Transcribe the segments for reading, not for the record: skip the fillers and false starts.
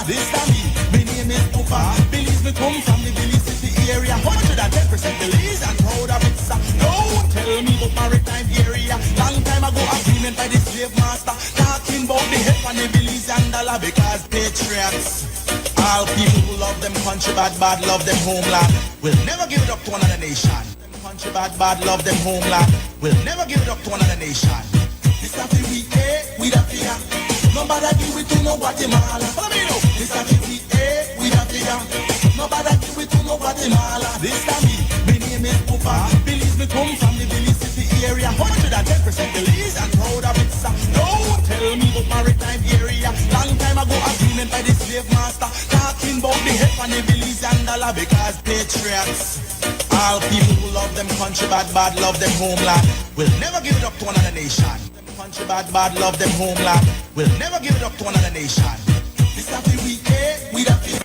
This time me name is Ufa. Belize me come from the Belize City area. 110% Belize and proud of it, sir. Don't tell me about maritime area. Long time ago agreement by the slave master. Talking about the head on the Belize and dollar because patriots. All people who love them country bad, bad love them homeland. Will never give it up to another nation. Them country bad, bad love them homeland. Will never give it up to another nation. This a we we the fear. Nobody give it to no Guatemala. Follow me now. This a we the fear. Nobody give it to no Guatemala. This time me name is Ufa. Belize me come from the Belize City area. 110% Belize and proud of it, sir. Don't tell me about maritime area. Long time ago agreement by the slave master. Talking about the head on the Belize and dollar because patriots. All people who love them country bad, bad love them homeland. Will never give it up to another nation. Them country bad, bad love them homeland. Will never give it up to another nation. This a we the fear.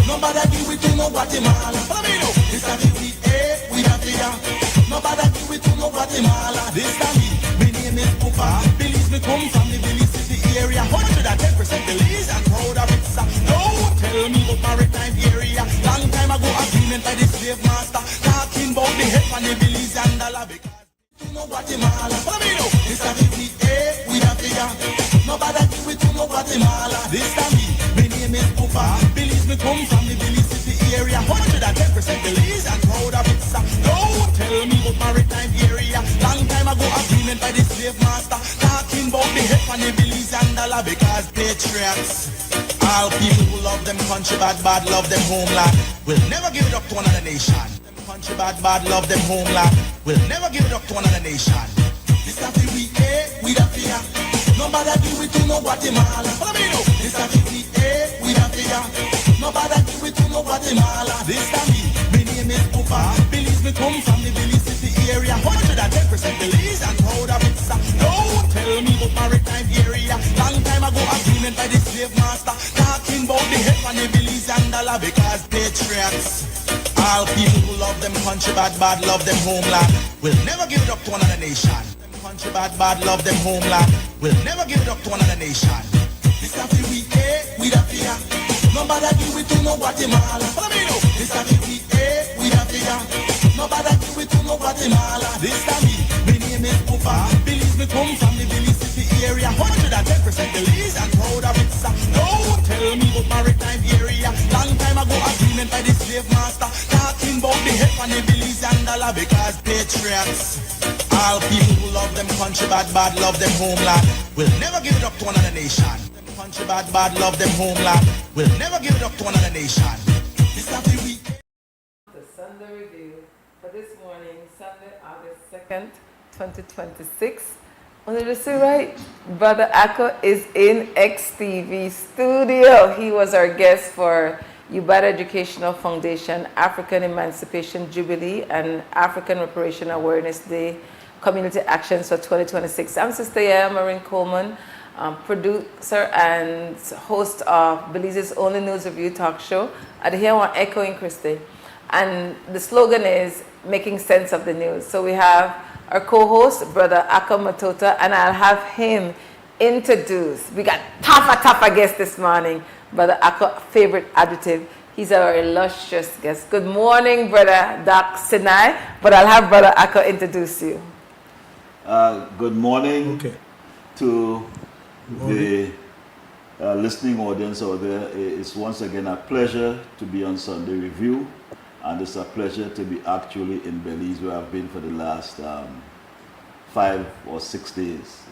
Nobody give it to no Guatemala. Follow me now. This a we the fear. Nobody give it to no Guatemala. This time me name is Ufa. Belize me come from the Belize City area. 110% Belize and proud of it, sir. Don't tell me about maritime area. Long time ago agreement by the slave master. Talking about the head on the Belize and dollar because to no Guatemala. Follow me now. This a we the fear. Nobody give it to no Guatemala. This time me name is Ufa. Belize me come from the Belize City area. 110% Belize and proud of it, sir. Don't tell me about maritime area. Long time ago agreement by the slave master. Talking about the head on the Belize and dollar because patriots. All people who love them country bad, bad love them homeland. Will never give it up to another nation. Them country bad, bad love them homeland. Will never give it up to another nation. This a we the fear. Nobody give it to no Guatemala. Follow me now. This a we the fear. Nobody give it to no Guatemala. This time me name is Ufa. Belize me come from the Belize City area. 110% Belize and proud of it, sir. Don't tell me about maritime area. Long time ago agreement by the slave master. Talking about the head on the Belize and dollar because patriots. All people who love them country bad, bad love them homeland. Will never give it up to another nation. Them country bad, bad love them homeland. Will never give it up to another nation. This a we the fear. Nobody give it to no Guatemala. Follow me now. This a we the fear. Nobody give it to no Guatemala. This time me name is Ufa. Belize me come from the Belize City area. 110% Belize and proud of it, sir. Don't tell me about maritime area. Long time ago agreement by the slave master. Talking about the head on the Belize and dollar because patriots. All people who love them country bad, bad love them homeland. Will never give it up to another nation. Them country bad, bad love them homeland. Will never give it up to another nation. This a we. The Sunday Review for this morning, Sunday, August 2nd, 2026. Wanted to say right, Brother Akko is in XTV studio. He was our guest for Ubada Educational Foundation, African Emancipation Jubilee, and African Reparation Awareness Day Community Actions for 2026. I'm Sister YaYa, Marin Coleman, producer and host of Belize's only news review talk show. And here on Echoing Christie. And the slogan is making sense of the news. So we have our co-host, Brother Akko Mutota, and I'll have him introduce. We got tougher guest this morning. Brother Akko, favorite adjective. He's our illustrious guest. Good morning, Brother Doc Tsenay. But I'll have Brother Akko introduce you. Good morning to the listening audience out there. It's once again a pleasure to be on Sunday Review, and it's a pleasure to be actually in Belize, where I've been for the last 5 or 6 days.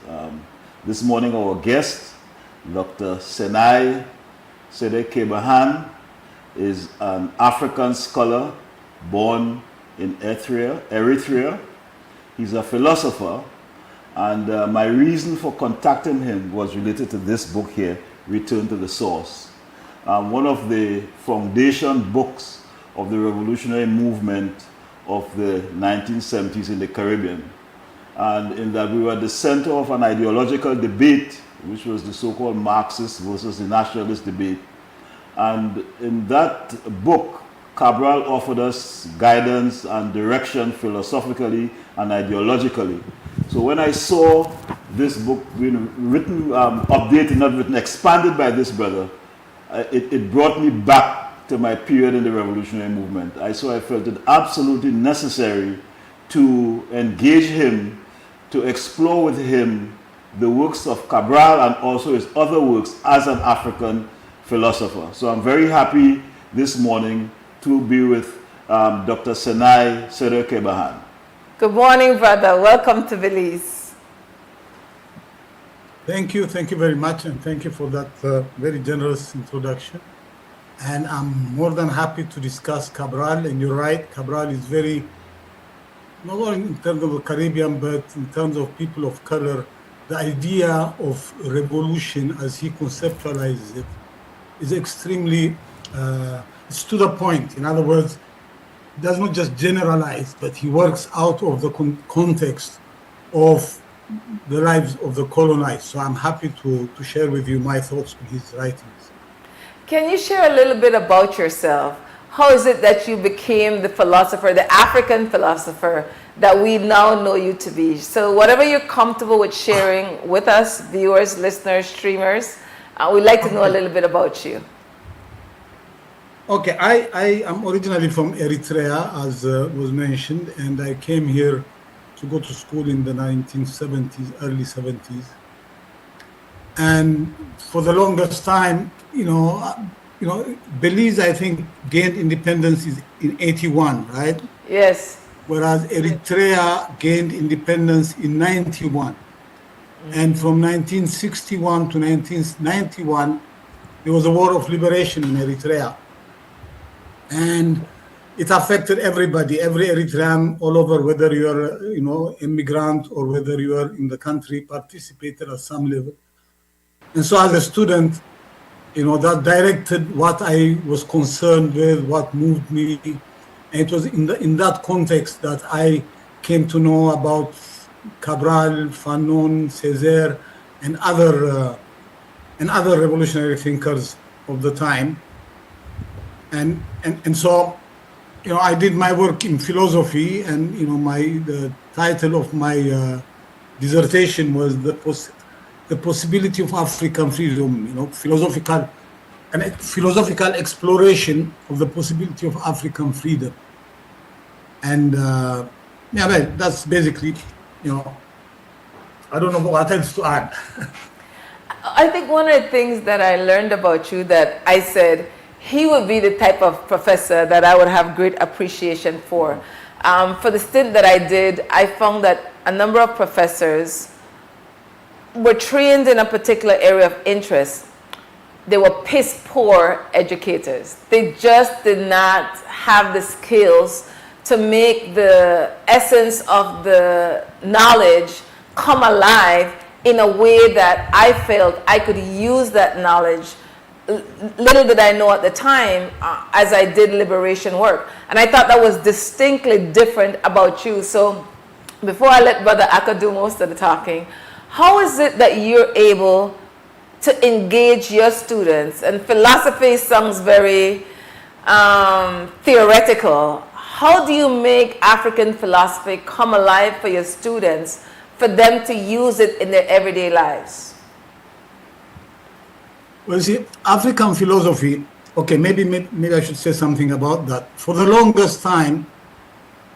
This morning our guest, Dr. Tsenay Serequeberhan, is an African scholar born in Eritrea. He's a philosopher, and my reason for contacting him was related to this book here, Return to the Source. One of the foundation books of the revolutionary movement of the 1970s in the Caribbean. And in that we were at the center of an ideological debate, which was the so-called Marxist versus the nationalist debate. And in that book, Cabral offered us guidance and direction philosophically and ideologically. So when I saw this book being written, updated, not written, expanded by this brother, it brought me back to my period in the revolutionary movement. So I felt it absolutely necessary to engage him, to explore with him the works of Cabral and also his other works as an African philosopher. So I'm very happy this morning to be with Dr. Tsenay Serequeberhan. Good morning, brother. Welcome to Belize. Thank you very much, and thank you for that very generous introduction. And I'm more than happy to discuss Cabral, and you're right, Cabral is very, not only in terms of the Caribbean, but in terms of people of color, the idea of revolution as he conceptualizes it is extremely, it's to the point. In other words, he does not just generalize, but he works out of the context of the lives of the colonized. So I'm happy to share with you my thoughts on his writings. Can you share a little bit about yourself? How is it that you became the philosopher, the African philosopher that we now know you to be? So whatever you're comfortable with sharing with us, viewers, listeners, streamers, we'd like to know a little bit about you. Okay, I am originally from Eritrea, as was mentioned, and I came here to go to school in the 1970s, early 70s. And for the longest time, Belize, I think, gained independence in 81, right? Yes. Whereas Eritrea gained independence in 91. And from 1961 to 1991, there was a war of liberation in Eritrea. And it affected everybody, every Eritrean all over, whether you're, immigrant or whether you are in the country, participated at some level. And so as a student, that directed what I was concerned with, what moved me. And it was in that context that I came to know about Cabral, Fanon, Césaire, and other revolutionary thinkers of the time. And so, I did my work in philosophy, and the title of my dissertation was the possibility of African freedom. Philosophical exploration of the possibility of African freedom. And that's basically, I don't know what else to add. I think one of the things that I learned about you that I said, he would be the type of professor that I would have great appreciation for. For the stint that I did, I found that a number of professors were trained in a particular area of interest. They were piss poor educators. They just did not have the skills to make the essence of the knowledge come alive in a way that I felt I could use that knowledge. Little did I know at the time as I did liberation work. And I thought that was distinctly different about you. So before I let Brother Akka do most of the talking, how is it that you're able to engage your students? And philosophy sounds very theoretical. How do you make African philosophy come alive for your students, for them to use it in their everyday lives? Well, see, African philosophy, okay, maybe I should say something about that. For the longest time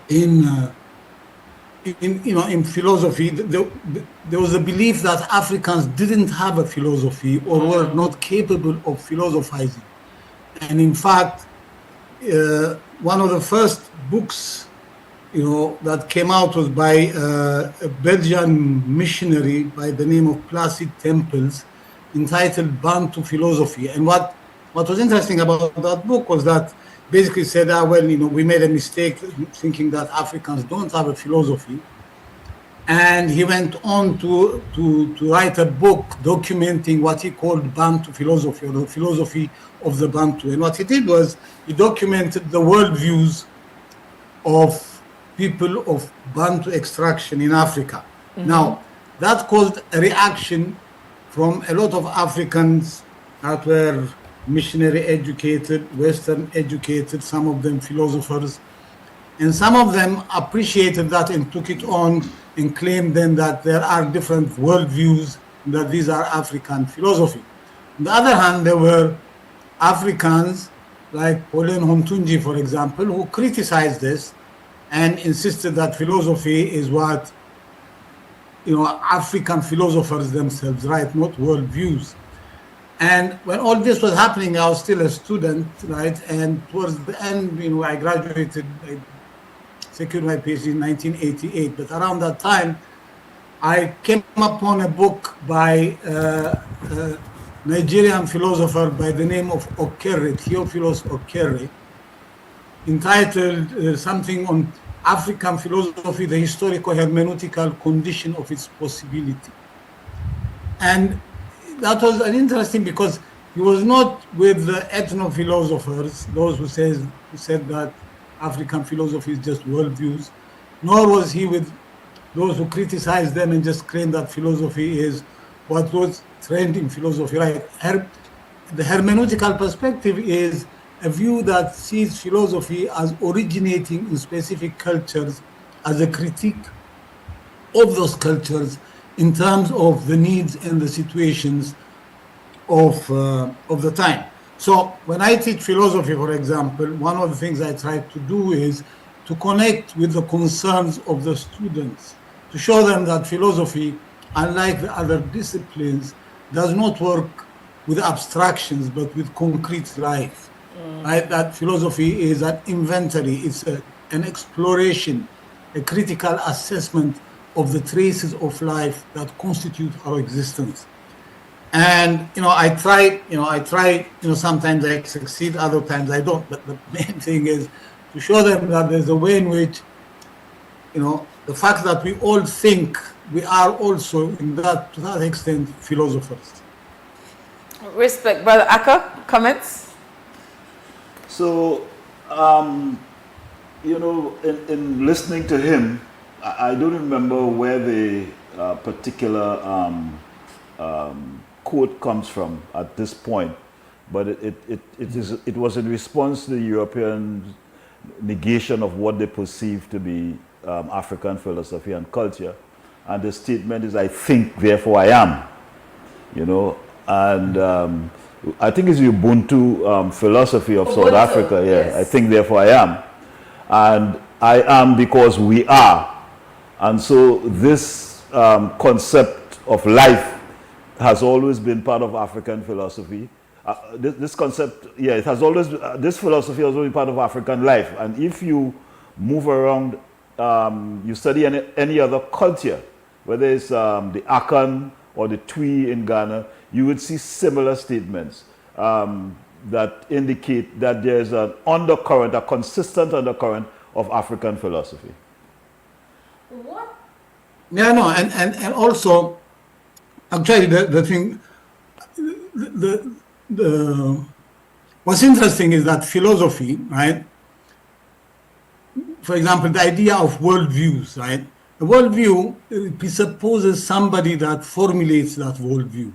in philosophy, there was a belief that Africans didn't have a philosophy or were not capable of philosophizing. And in fact, one of the first books, that came out was by a Belgian missionary by the name of Placide Tempels, entitled Bantu Philosophy. And what was interesting about that book was that basically said, we made a mistake thinking that Africans don't have a philosophy. And he went on to write a book documenting what he called Bantu philosophy, or the philosophy of the Bantu. And what he did was he documented the worldviews of people of Bantu extraction in Africa. Mm-hmm. Now, that caused a reaction from a lot of Africans that were missionary educated, Western educated, some of them philosophers. And some of them appreciated that and took it on and claimed then that there are different worldviews, that these are African philosophy. On the other hand, there were Africans like Pauline Homtunji, for example, who criticized this and insisted that philosophy is what African philosophers themselves write, not worldviews. And when all this was happening, I was still a student, right? And towards the end, I graduated, I secured my PhD in 1988. But around that time, I came upon a book by a Nigerian philosopher by the name of Okere, Theophilus Okere, entitled something on African philosophy, the historical-hermeneutical condition of its possibility. And that was an interesting because he was not with the ethno-philosophers, those who said that African philosophy is just worldviews, nor was he with those who criticized them and just claimed that philosophy is what was trained in philosophy. Right? The hermeneutical perspective is a view that sees philosophy as originating in specific cultures as a critique of those cultures in terms of the needs and the situations of the time. So when I teach philosophy, for example, one of the things I try to do is to connect with the concerns of the students, to show them that philosophy, unlike the other disciplines, does not work with abstractions, but with concrete life. Right? That philosophy is an inventory, it's an exploration, a critical assessment of the traces of life that constitute our existence. And I try, sometimes I succeed, other times I don't. But the main thing is to show them that there's a way in which, the fact that we all think, we are also, to that extent, philosophers. Respect, Brother Akka. Comments? So, in listening to him, I don't remember where the particular quote comes from at this point, but it was in response to the European negation of what they perceive to be African philosophy and culture, and the statement is, "I think, therefore I am." And I think it's the Ubuntu philosophy of South Africa. Yeah, yes. I think, therefore I am, and I am because we are. And so this concept of life has always been part of African philosophy. This concept, it has always, this philosophy has always been part of African life. And if you move around, you study any other culture, whether it's the Akan or the Twi in Ghana, you would see similar statements that indicate that there's an undercurrent, a consistent undercurrent of African philosophy. What? Yeah, no, and also, actually, the thing, what's interesting is that philosophy, right? For example, the idea of worldviews, right? A worldview presupposes somebody that formulates that worldview,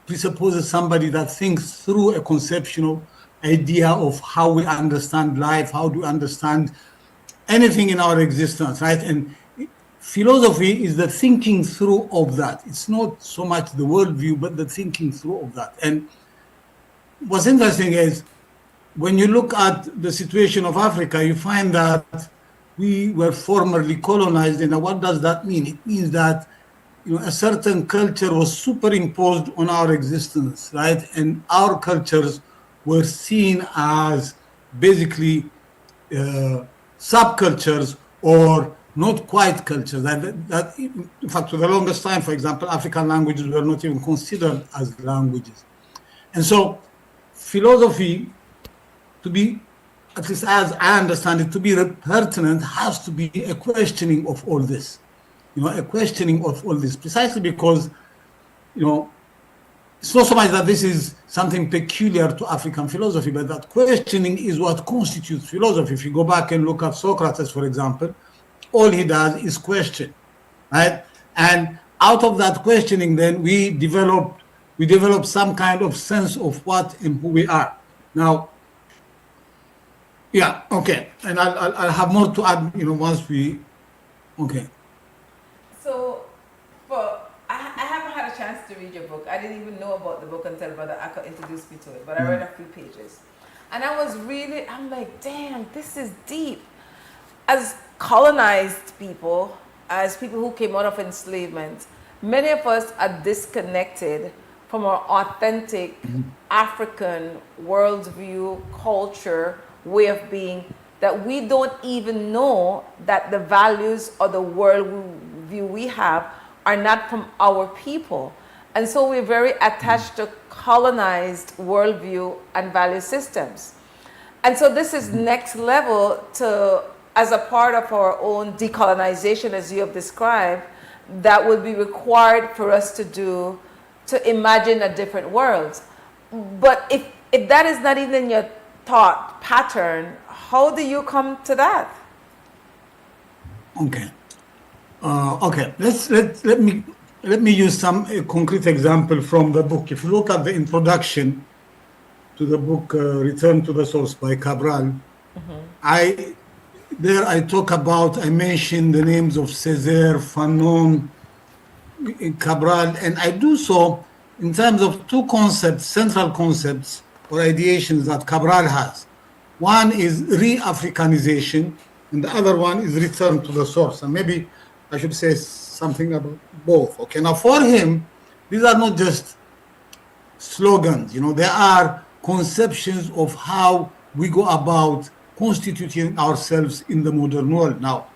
presupposes somebody that thinks through a conceptual idea of how we understand life, how do we understand anything in our existence, right? And philosophy is the thinking through of that. It's not so much the worldview, but the thinking through of that. And what's interesting is when you look at the situation of Africa, you find that we were formerly colonized. And what does that mean? It means that a certain culture was superimposed on our existence, right? And our cultures were seen as basically subcultures or not quite cultures. That in fact, for the longest time, for example, African languages were not even considered as languages. And so philosophy, to be, at least as I understand it, to be pertinent, has to be a questioning of all this. A questioning of all this, precisely because, it's not so much that this is something peculiar to African philosophy, but that questioning is what constitutes philosophy. If you go back and look at Socrates, for example, all he does is question, right? And out of that questioning, then we develop some kind of sense of what and who we are. Now, yeah, okay, and I'll have more to add, once we, okay. So, I haven't had a chance to read your book. I didn't even know about the book until Brother Akka introduced me to it, but I read a few pages. And I'm like, damn, this is deep. As colonized people, as people who came out of enslavement, many of us are disconnected from our authentic African worldview, culture, way of being, that we don't even know that the values or the worldview we have are not from our people. And so we're very attached to colonized worldview and value systems. And so this is next level to, as a part of our own decolonization, as you have described, that would be required for us to do, to imagine a different world. But if that is not even in your thought pattern, how do you come to that? Okay. Okay. Let me use some concrete example from the book. If you look at the introduction to the book, Return to the Source by Cabral, I mention the names of Césaire, Fanon, Cabral, and I do so in terms of two concepts, central concepts or ideations that Cabral has. One is re-Africanization, and the other one is return to the source. And maybe I should say something about both. Okay, now for him, these are not just slogans, they are conceptions of how we go about constituting ourselves in the modern world. Now,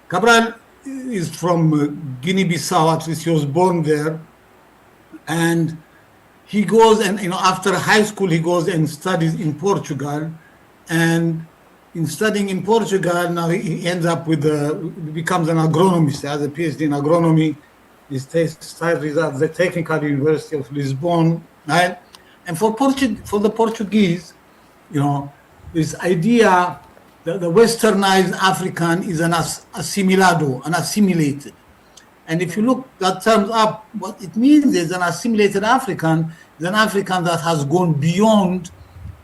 Cabral is from Guinea-Bissau, at least he was born there, and he goes and, after high school, he goes and studies in Portugal, and in studying in Portugal, now he ends up becomes an agronomist. He has a PhD in agronomy. He studies at the Technical University of Lisbon, right? And for the Portuguese, this idea that the westernized African is an assimilado, an assimilated. And if you look that terms up, what it means is an assimilated African is an African that has gone beyond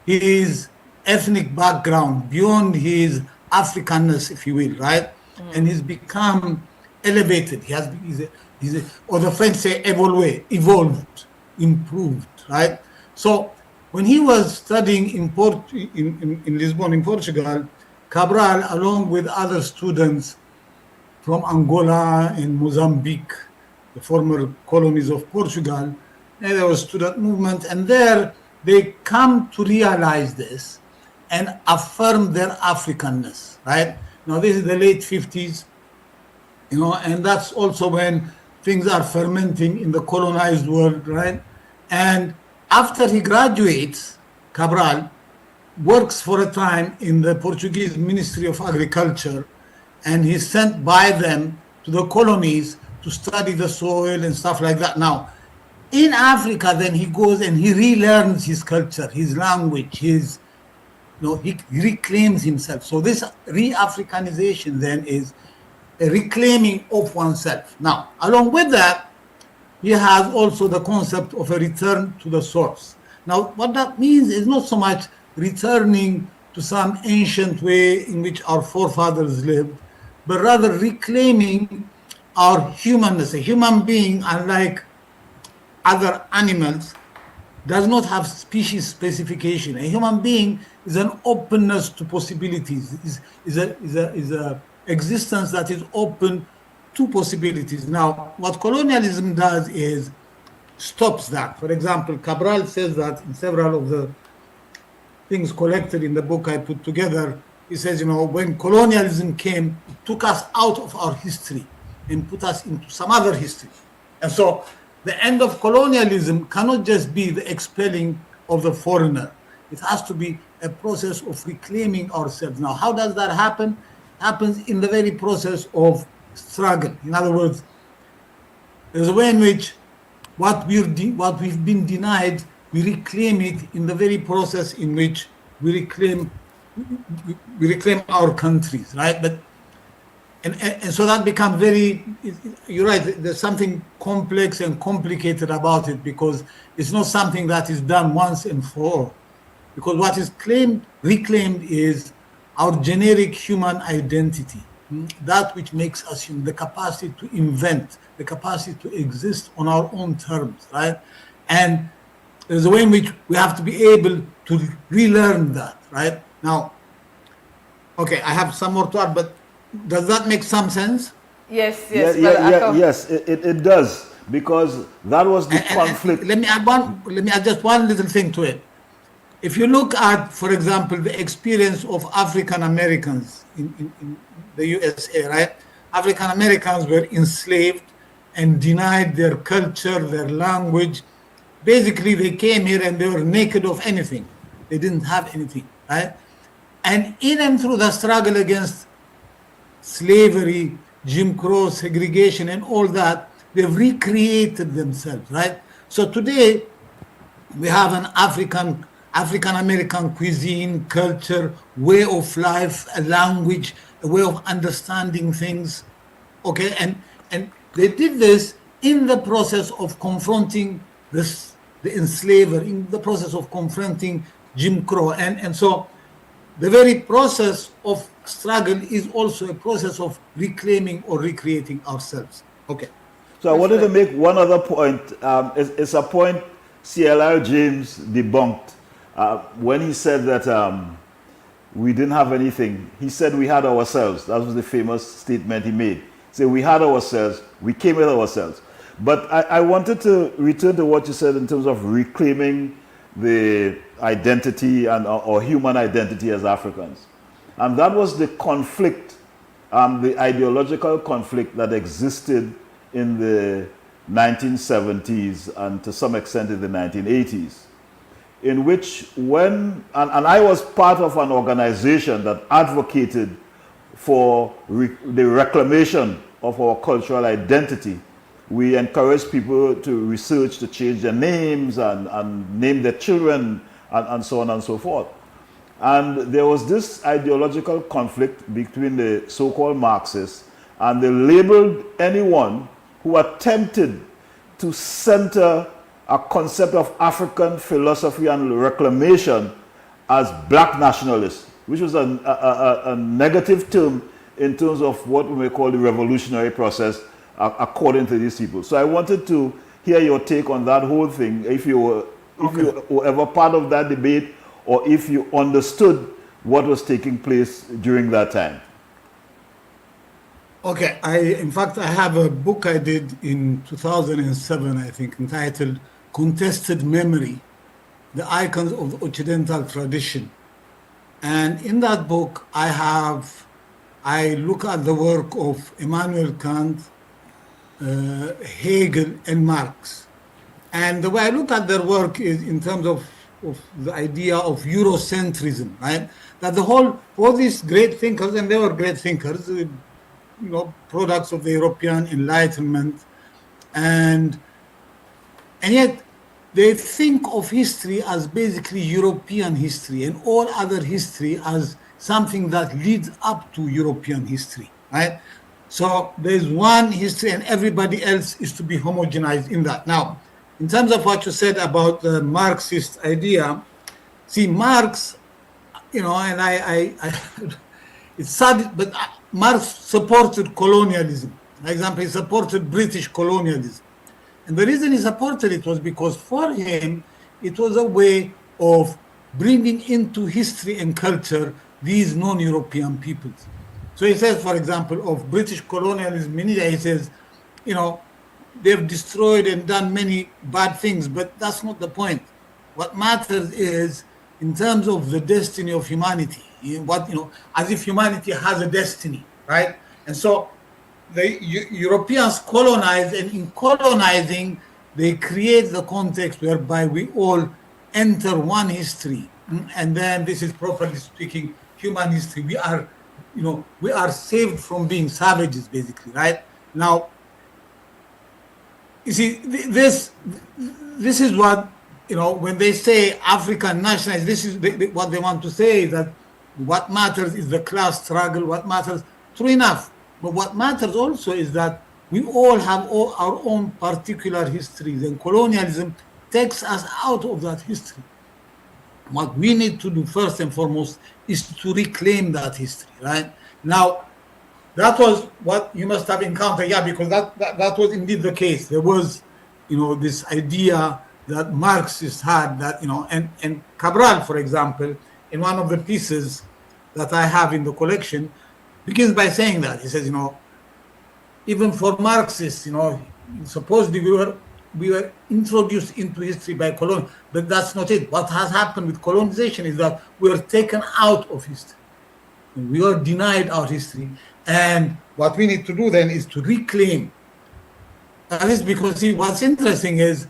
his ethnic background, beyond his Africanness, if you will, right? And he's become elevated. Or the French say evolved, improved, right? So when he was studying in Lisbon, in Portugal, Cabral, along with other students from Angola and Mozambique, the former colonies of Portugal, and there was student movement, and there they come to realize this and affirm their Africanness, right? Now this is the late 50s, and that's also when things are fermenting in the colonized world, right? And after he graduates, Cabral works for a time in the Portuguese Ministry of Agriculture, and he's sent by them to the colonies to study the soil and stuff like that. Now, in Africa, then he goes and he relearns his culture, his language, he reclaims himself. So this re-Africanization then is a reclaiming of oneself. Now, along with that, he has also the concept of a return to the source. Now, what that means is not so much returning to some ancient way in which our forefathers lived, but rather reclaiming our humanness. A human being, unlike other animals, does not have species specification. A human being is an openness to possibilities, is a existence that is open to possibilities. Now, what colonialism does is stops that. For example, Cabral says that in several of the things collected in the book I put together, he says, when colonialism came, it took us out of our history and put us into some other history. And so the end of colonialism cannot just be the expelling of the foreigner. It has to be a process of reclaiming ourselves. Now, how does that happen? It happens in the very process of struggle. In other words, there's a way in which what we've been denied, we reclaim it in the very process in which we reclaim our countries, right? But and so that becomes you're right, there's something complex and complicated about it, because it's not something that is done once and for all. Because what is reclaimed is our generic human identity, that which makes us human, the capacity to invent, the capacity to exist on our own terms, right? And there's a way in which we have to be able to relearn that, right? Now, okay, I have some more to add, but does that make some sense? Yes, Yes, yes, it does, because that was the conflict. Let me add just one little thing to it. If you look at, for example, the experience of African Americans in the USA, right? African Americans were enslaved and denied their culture, their language. Basically, they came here and they were naked of anything. They didn't have anything, right? And in and through the struggle against slavery, Jim Crow, segregation, and all that, they've recreated themselves, right? So today, we have an African-American cuisine, culture, way of life, a language, a way of understanding things, okay? And they did this in the process of confronting the enslaver, in the process of confronting Jim Crow. And so the very process of struggle is also a process of reclaiming or recreating ourselves. Okay. So I wanted to make one other point. It's a point C.L.R. James debunked when he said that we didn't have anything. He said we had ourselves. That was the famous statement he made. He said we had ourselves, we came with ourselves. But I wanted to return to what you said in terms of reclaiming the identity and or human identity as Africans. And that was the conflict, the ideological conflict that existed in the 1970s and to some extent in the 1980s, in which and I was part of an organization that advocated for the reclamation of our cultural identity. We encouraged people to research, to change their names and name their children and so on and so forth. And there was this ideological conflict between the so-called Marxists, and they labeled anyone who attempted to center a concept of African philosophy and reclamation as black nationalists, which was a negative term in terms of what we may call the revolutionary process according to these people. So I wanted to hear your take on that whole thing, if you were ever part of that debate, or if you understood what was taking place during that time. Okay, in fact, I have a book I did in 2007, I think, entitled Contested Memory, The Icons of the Occidental Tradition. And in that book, I look at the work of Immanuel Kant, Hegel, and Marx. And the way I look at their work is in terms of the idea of Eurocentrism, right? That all these great thinkers, and they were great thinkers, products of the European Enlightenment, and yet they think of history as basically European history and all other history as something that leads up to European history, right? So there's one history and everybody else is to be homogenized in that. Now, in terms of what you said about the Marxist idea, see, Marx, and I it's sad, but Marx supported colonialism. For example, he supported British colonialism. And the reason he supported it was because for him, it was a way of bringing into history and culture these non-European peoples. So he says, for example, of British colonialism in India, he says, they've destroyed and done many bad things, but that's not the point. What matters is in terms of the destiny of humanity, as if humanity has a destiny, right? And so the Europeans colonize, and in colonizing, they create the context whereby we all enter one history. And then this is, properly speaking, human history. We are saved from being savages, basically, right? Now, you see, this is what, when they say African nationalism, this is what they want to say, is that what matters is the class struggle, what matters, true enough. But what matters also is that we all have our own particular histories, and colonialism takes us out of that history. What we need to do first and foremost is to reclaim that history, right? Now, that was what you must have encountered, yeah, because that was indeed the case. There was, this idea that Marxists had that, and Cabral, for example, in one of the pieces that I have in the collection, begins by saying that. He says, even for Marxists, supposedly we were introduced into history by colon, but that's not it. What has happened with colonization is that we are taken out of history. We are denied our history. And what we need to do then is to reclaim. That is because, see, what's interesting is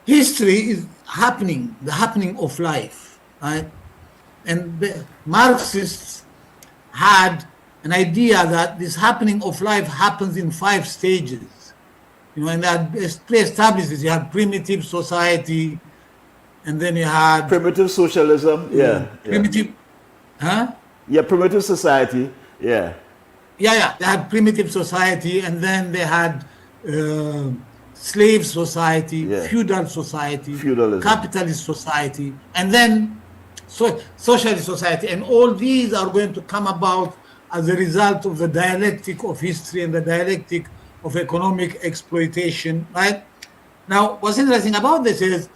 history is happening, the happening of life, right? And the Marxists had an idea that this happening of life happens in 5 stages. And that pre-established this. You had primitive society, and then you had primitive socialism, primitive, huh? Yeah, primitive society, yeah. Yeah. They had primitive society, and then they had slave society, feudal society, feudalism, capitalist society, and then socialist society. And all these are going to come about as a result of the dialectic of history and the dialectic of economic exploitation, right? Now, what's interesting about this is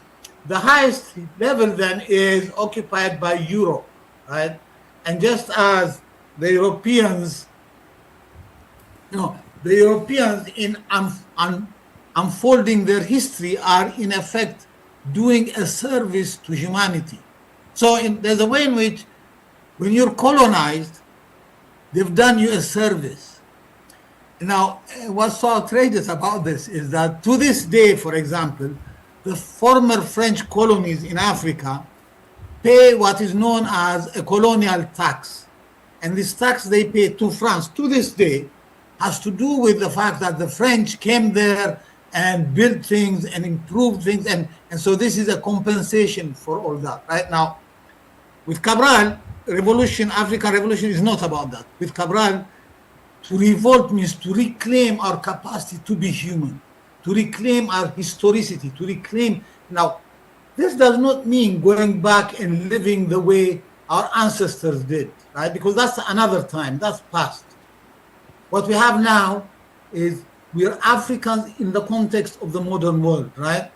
the highest level then is occupied by Europe, right? And just as the Europeans, the Europeans in unfolding their history are in effect doing a service to humanity. So there's a way in which when you're colonized, they've done you a service. Now, what's so outrageous about this is that to this day, for example, the former French colonies in Africa pay what is known as a colonial tax. And this tax they pay to France to this day has to do with the fact that the French came there and built things and improved things. And so this is a compensation for all that. Right now, with Cabral, African revolution is not about that. With Cabral, to revolt means to reclaim our capacity to be human, to reclaim our historicity, to reclaim. Now, this does not mean going back and living the way our ancestors did, right? Because that's another time, that's past. What we have now is we are Africans in the context of the modern world, right?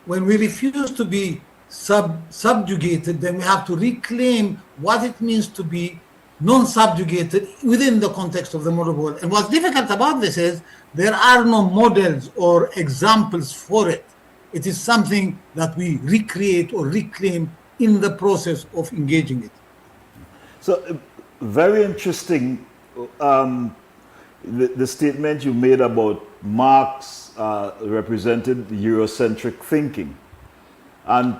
When we refuse to be subjugated, then we have to reclaim what it means to be non-subjugated within the context of the modern world. And what's difficult about this is there are no models or examples for it. It is something that we recreate or reclaim in the process of engaging it. So, very interesting, the statement you made about Marx represented Eurocentric thinking. And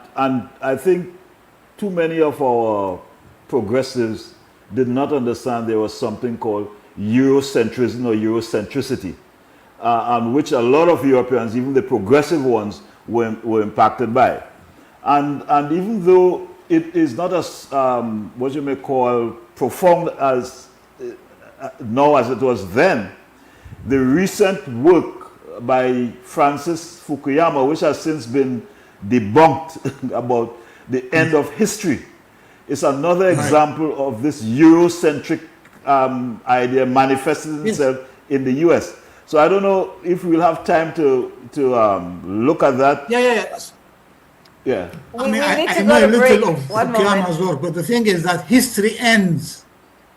I think too many of our progressives did not understand there was something called Eurocentrism or Eurocentricity, and which a lot of Europeans, even the progressive ones, were impacted by. And even though it is not as, what you may call, profound as now as it was then, the recent work by Francis Fukuyama, which has since been debunked about the end of history, is another example of this Eurocentric idea manifesting itself in the US. So I don't know if we'll have time to look at that. Yeah. I mean, I know a little of Fukuyama's work, but the thing is that history ends.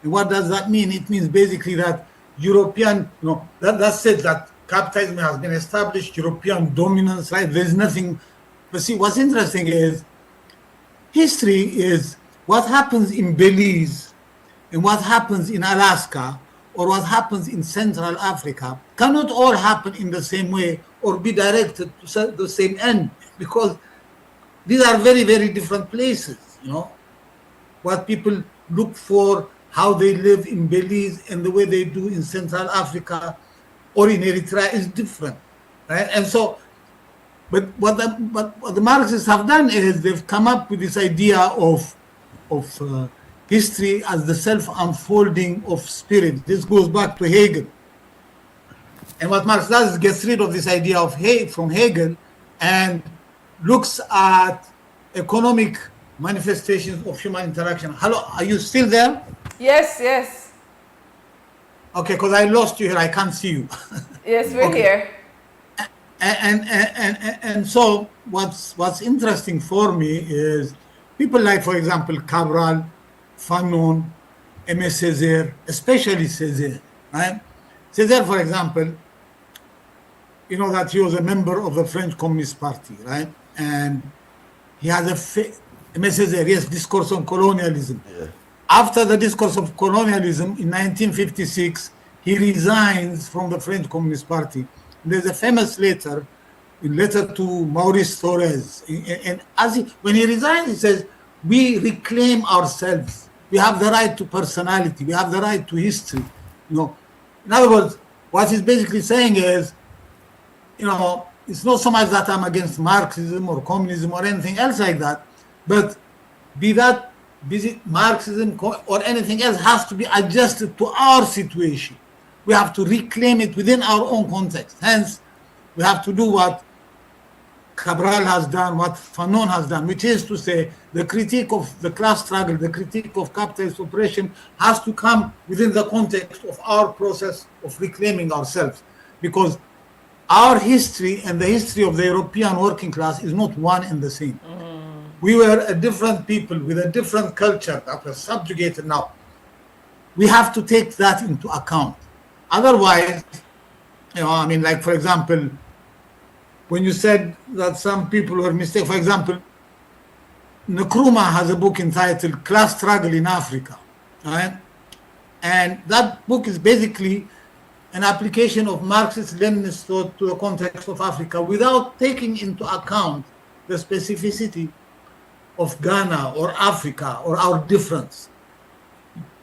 And what does that mean? It means basically that European, that's it, that capitalism has been established, European dominance, right? There's nothing. But see, what's interesting is history is what happens in Belize and what happens in Alaska or what happens in Central Africa cannot all happen in the same way or be directed to the same end, because these are very, very different places, What people look for, how they live in Belize and the way they do in Central Africa or in Eritrea is different, right? And so, but what the Marxists have done is they've come up with this idea of history as the self-unfolding of spirit. This goes back to Hegel. And what Marx does is gets rid of this idea of from Hegel and looks at economic manifestations of human interaction. Hello, are you still there? Yes. Okay, because I lost you here. I can't see you. Yes, we're Okay. here. And so what's interesting for me is people like, for example, Cabral, Fanon, Aimé Césaire, especially Césaire, right? Césaire, for example, you know that he was a member of the French Communist Party, right? And he has Aimé Césaire, yes, Discourse on Colonialism. Yeah. After the Discourse of Colonialism in 1956, he resigns from the French Communist Party. There's a famous letter to Maurice Thorez. And when he resigns, he says, we reclaim ourselves. We have the right to personality. We have the right to history. You know, in other words, what he's basically saying is, you know, it's not so much that I'm against Marxism or communism or anything else like that, but be it Marxism or anything else has to be adjusted to our situation. We have to reclaim it within our own context. Hence, we have to do what Cabral has done, what Fanon has done, which is to say the critique of the class struggle, the critique of capitalist oppression has to come within the context of our process of reclaiming ourselves. Because our history and the history of the European working class is not one and the same. We were a different people with a different culture that was subjugated now. We have to take that into account. Otherwise, you know, I mean, like, for example, when you said that some people were mistaken, for example, Nkrumah has a book entitled Class Struggle in Africa, right? And that book is basically an application of Marxist-Leninist thought to the context of Africa without taking into account the specificity of Ghana or Africa or our difference.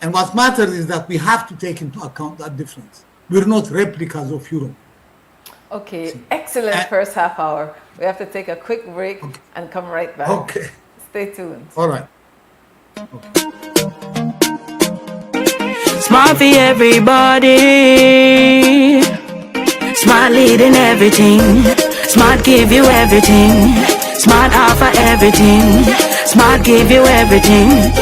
And what matters is that we have to take into account that difference. We're not replicas of Europe. Okay, excellent first half hour. We have to take a quick break and come right back. Okay. Stay tuned. All right. Smart for everybody. Smart leading everything. Smart give you everything. Smart offer everything. Smart give you everything.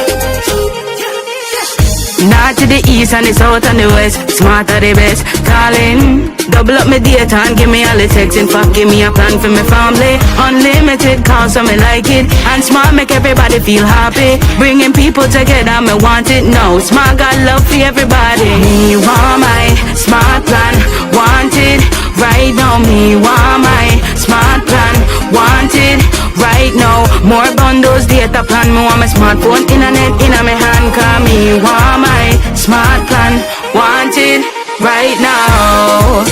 North to the east and the south and the west. Smart are the best. Calling. Double up my data and give me all the text. In fact, give me a plan for my family. Unlimited calls, so me like it. And Smart make everybody feel happy. Bringing people together, me want it now. Smart got love for everybody. Me want my Smart plan. Want it right now. Me want my Smart plan. Want it right now. More bundles, data plan. Me want my smartphone, internet in my hand. Call me want my Smart plan. Want it right now.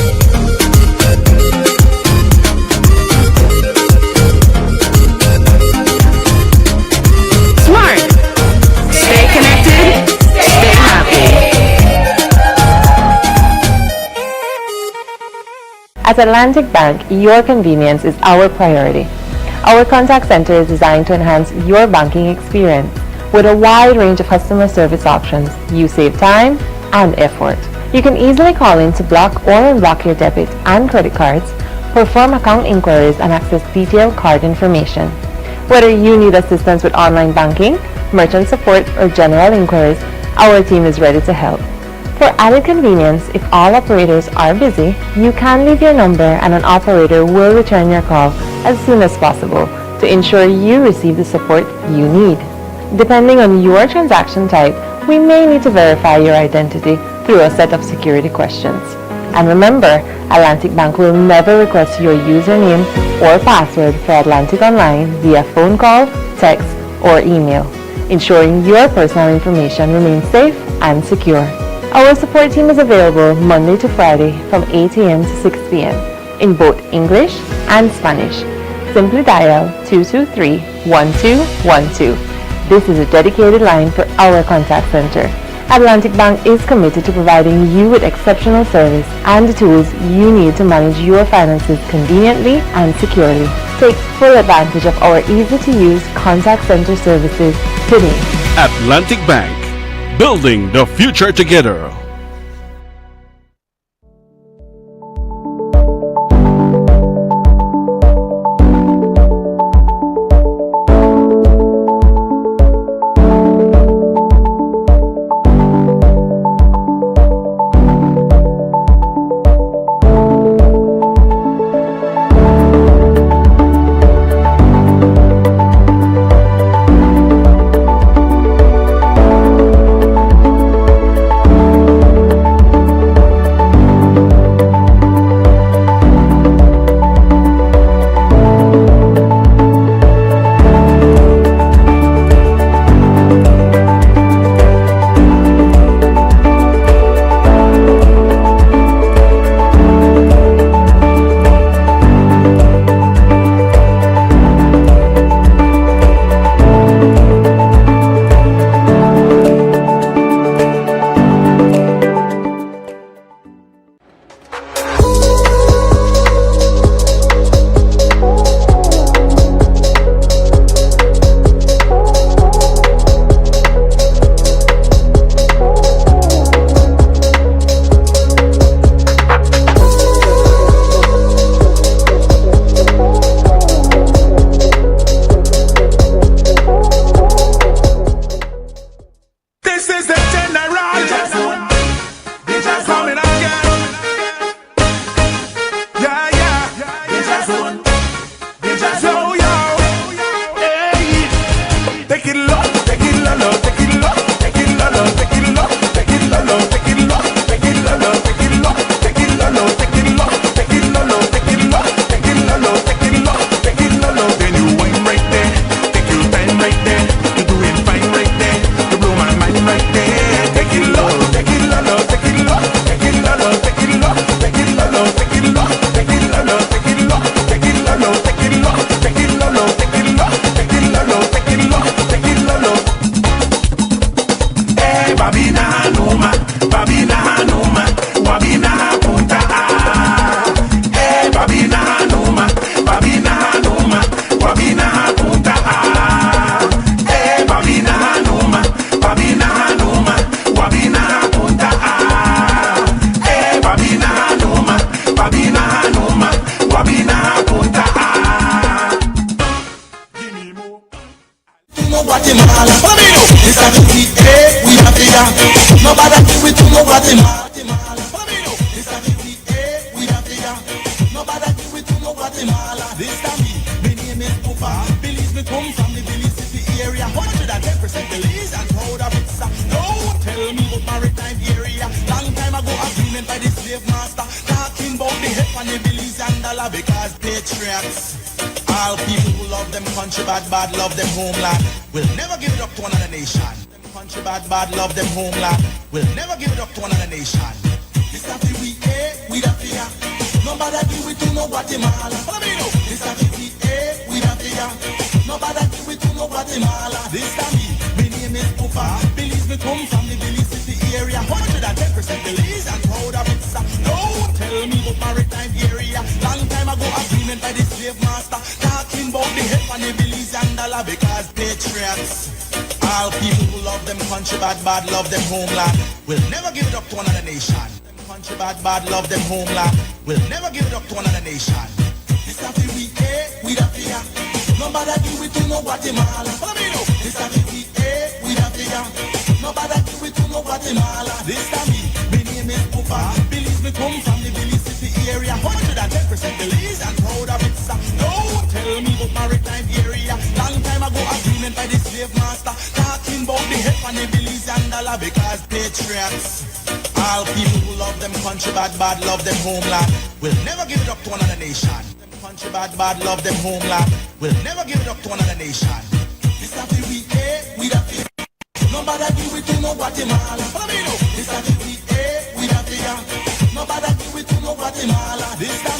Smart. Stay connected. Stay happy. At Atlantic Bank, your convenience is our priority. Our contact center is designed to enhance your banking experience. With a wide range of customer service options, you save time and effort. You can easily call in to block or unblock your debit and credit cards, perform account inquiries, and access detailed card information. Whether you need assistance with online banking, merchant support, or general inquiries, our team is ready to help. For added convenience, if all operators are busy, you can leave your number and an operator will return your call as soon as possible to ensure you receive the support you need. Depending on your transaction type, we may need to verify your identity through a set of security questions. And remember, Atlantic Bank will never request your username or password for Atlantic Online via phone call, text, or email, ensuring your personal information remains safe and secure. Our support team is available Monday to Friday from 8 a.m. to 6 p.m. in both English and Spanish. Simply dial 223-1212. This is a dedicated line for our contact center. Atlantic Bank is committed to providing you with exceptional service and the tools you need to manage your finances conveniently and securely. Take full advantage of our easy-to-use contact center services today. Atlantic Bank, building the future together. Nobody do it to no Guatemala. Follow me now. This a we we da fear. Nobody do it to no Guatemala. This a me name is Pupa. Belize me come from the Belize City area. 110% Belize and proud of it. Don't tell me about maritime area. Long time ago agreement by the slave master. Talking about the head on the Belize and dollar because patriots. All people who love them country bad love them homeland. Will never give it up to another nation. Them country bad love them homeland. Will never give it up to another nation. This a we da fear. Nobody do it to no Guatemala. Follow me now. This a we da fear. Nobody do it to no Guatemala. This a me name is Pupa. Belize me come from the Belize City area. 110% Belize and proud of it. Don't tell me about maritime area. Long time ago agreement by the slave master. Talking about the head on the Belize and dollar because patriots. All people who love them country bad love them homeland. Will never give it up to another nation. Them country bad love them homeland. Will never give it up to another nation. This a we da fear. Nobody do it to no Guatemala. Follow me now. This a we da fear. Nobody do it to no Guatemala. This a me name is Pupa. Belize me come from the Belize City area. 110% Belize and proud of it. Don't tell me about maritime area. Long time ago agreement by the slave master. Talking about the head on the Belize and dollar because patriots. All people who love them country bad love them homeland. Will never give it up to another nation. Them country bad love them homeland. Will never give it up to another nation. This a we da fear. Nobody do it to no Guatemala. Follow me now. This a we da fear. Nobody do it to no Guatemala. This a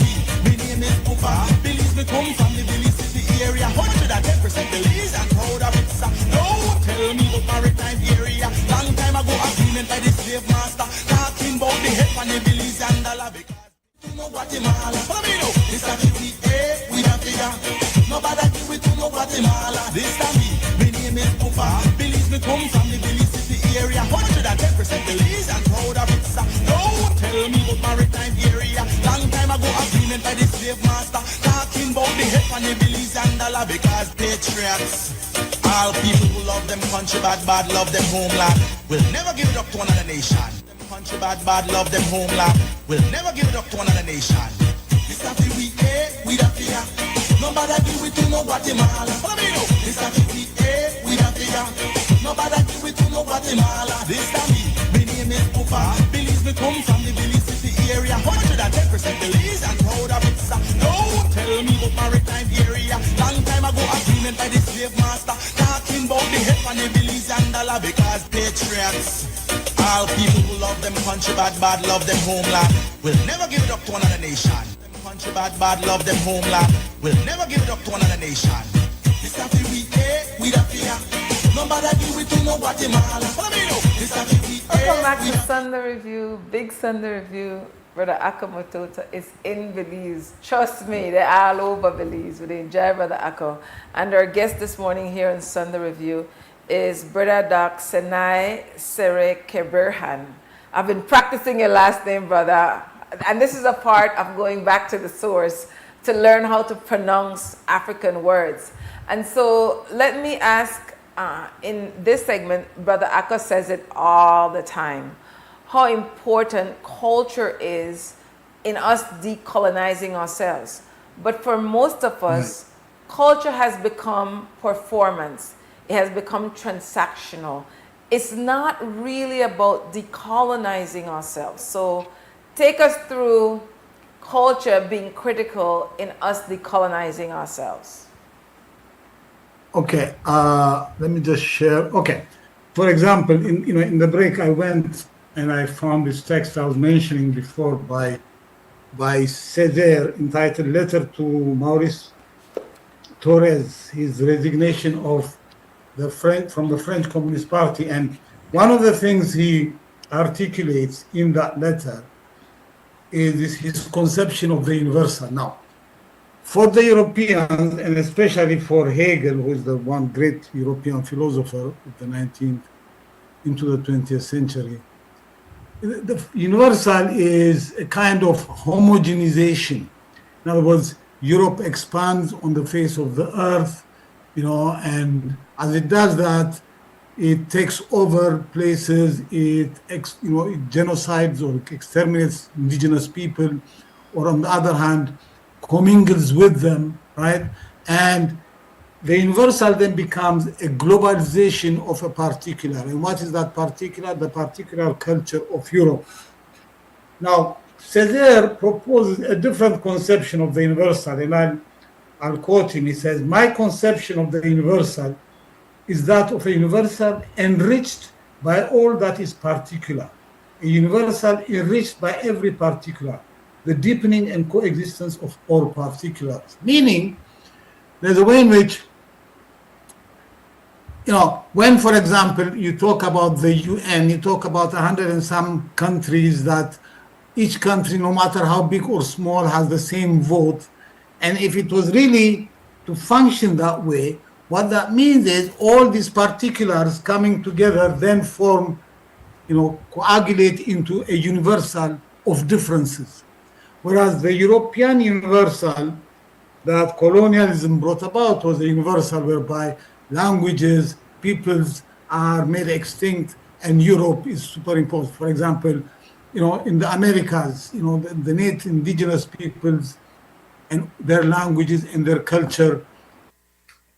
me name is Pupa. Belize me come from the Belize City area. 110% Belize and proud of it. Don't tell me about maritime area. Long time ago agreement by the slave master. Talking about the head on the Belize and dollar because to no Guatemala. Follow me now. This a we da fear. Nobody do it to no Guatemala. This a me name is Pupa. Belize me come from the Belize City area. 110% Belize and proud of it. Don't tell me about maritime area. Long time ago agreement by the slave master. Talking about the head on the Belize and dollar because patriots. All people who love them country bad love them homeland. Will never give it up to another nation. Them country bad love them homeland. Will never give it up to another nation. This a we da fear. Nobody do it to no Guatemala. Follow me now. This a we da fear. Nobody do it to no Guatemala. This a me name is Pupa. Belize me come from the Belize City area. 110% Belize and proud of it. Don't tell me about maritime area. Long time ago agreement by the slave master. Talking about the head on the Belize and dollar because patriots. All people who love them country bad love them homeland. Will never give it up to another nation. Them country bad love them homeland. Will never give it up to another nation. This a we da fear. Nobody do it to no Guatemala. Follow me now. This a Welcome back to Sunday Review, Big Sunday Review. Brother Mutota is in Belize. Trust me, they're all over Belize. We enjoy Brother Akko. And our guest this morning here on Sunday Review is Brother Doc Tsenay Serequeberhan. I've been practicing your last name, brother. And this is a part of going back to the source to learn how to pronounce African words. And so let me ask, in this segment, Brother Akko says it all the time, how important culture is in us decolonizing ourselves. But for most of us, culture has become performance. It has become transactional. It's not really about decolonizing ourselves. So take us through culture being critical in us decolonizing ourselves. Okay, let me just share. Okay, for example, in the break I went and I found this text I was mentioning before by Césaire entitled "Letter to Maurice Thorez," his resignation of from the French Communist Party, and one of the things he articulates in that letter is his conception of the universal. Now, for the Europeans, and especially for Hegel, who is the one great European philosopher of the 19th into the 20th century, the universal is a kind of homogenization. In other words, Europe expands on the face of the earth, and as it does that, it takes over places, it genocides or exterminates indigenous people, or on the other hand, commingles with them, right? And the universal then becomes a globalization of a particular. And what is that particular? The particular culture of Europe. Now, Césaire proposes a different conception of the universal, and I'll quote him. He says, "My conception of the universal is that of a universal enriched by all that is particular, a universal enriched by every particular, the deepening and coexistence of all particulars." Meaning, there's a way in which, when, for example, you talk about the UN, you talk about 100 and some countries, that each country, no matter how big or small, has the same vote. And if it was really to function that way, what that means is all these particulars coming together then form, coagulate into a universal of differences. Whereas the European universal that colonialism brought about was a universal whereby languages, peoples are made extinct, and Europe is superimposed. For example, in the Americas, the native indigenous peoples and their languages and their culture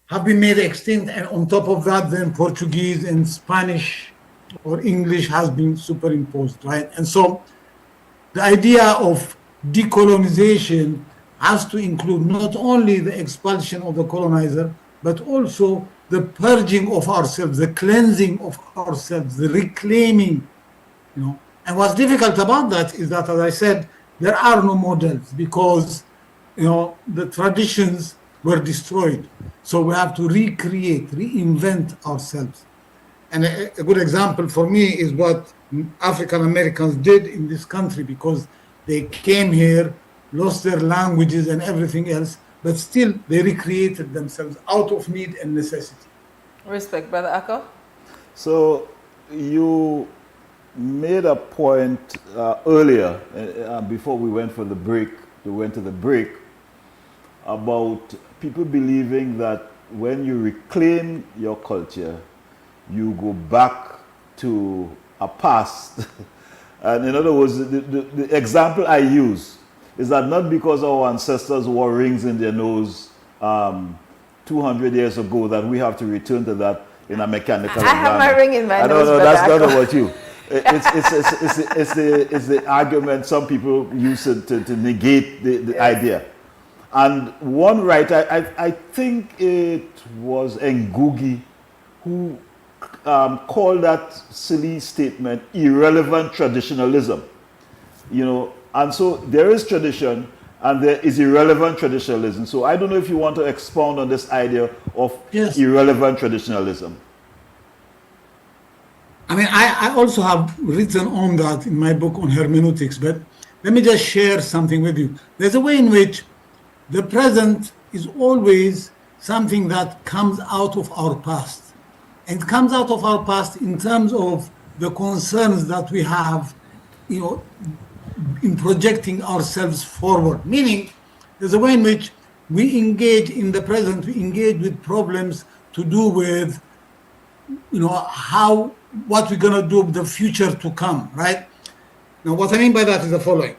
have been made extinct, and on top of that, then Portuguese and Spanish or English has been superimposed, right? And so the idea of decolonization has to include not only the expulsion of the colonizer, but also the purging of ourselves, the cleansing of ourselves, the reclaiming, And what's difficult about that is that, as I said, there are no models because, the traditions were destroyed. So we have to recreate, reinvent ourselves. And a good example for me is what African Americans did in this country, because they came here, lost their languages and everything else, but still they recreated themselves out of need and necessity. Respect, Brother Akko. So you made a point earlier, before we went to the break, about people believing that when you reclaim your culture, you go back to a past. And in other words, the example I use is that not because our ancestors wore rings in their nose 200 years ago that we have to return to that in a mechanical I have my ring in my nose. No, that's not about you. It's the argument some people use to negate the idea. And one writer, I think it was Ngugi, who called that silly statement irrelevant traditionalism. And so there is tradition and there is irrelevant traditionalism. So I don't know if you want to expound on this idea of irrelevant traditionalism. I mean, I also have written on that in my book on hermeneutics, but let me just share something with you. There's a way in which the present is always something that comes out of our past. And it comes out of our past in terms of the concerns that we have, in projecting ourselves forward. Meaning, there's a way in which we engage in the present, we engage with problems to do with, what we're going to do with the future to come, right? Now, what I mean by that is the following.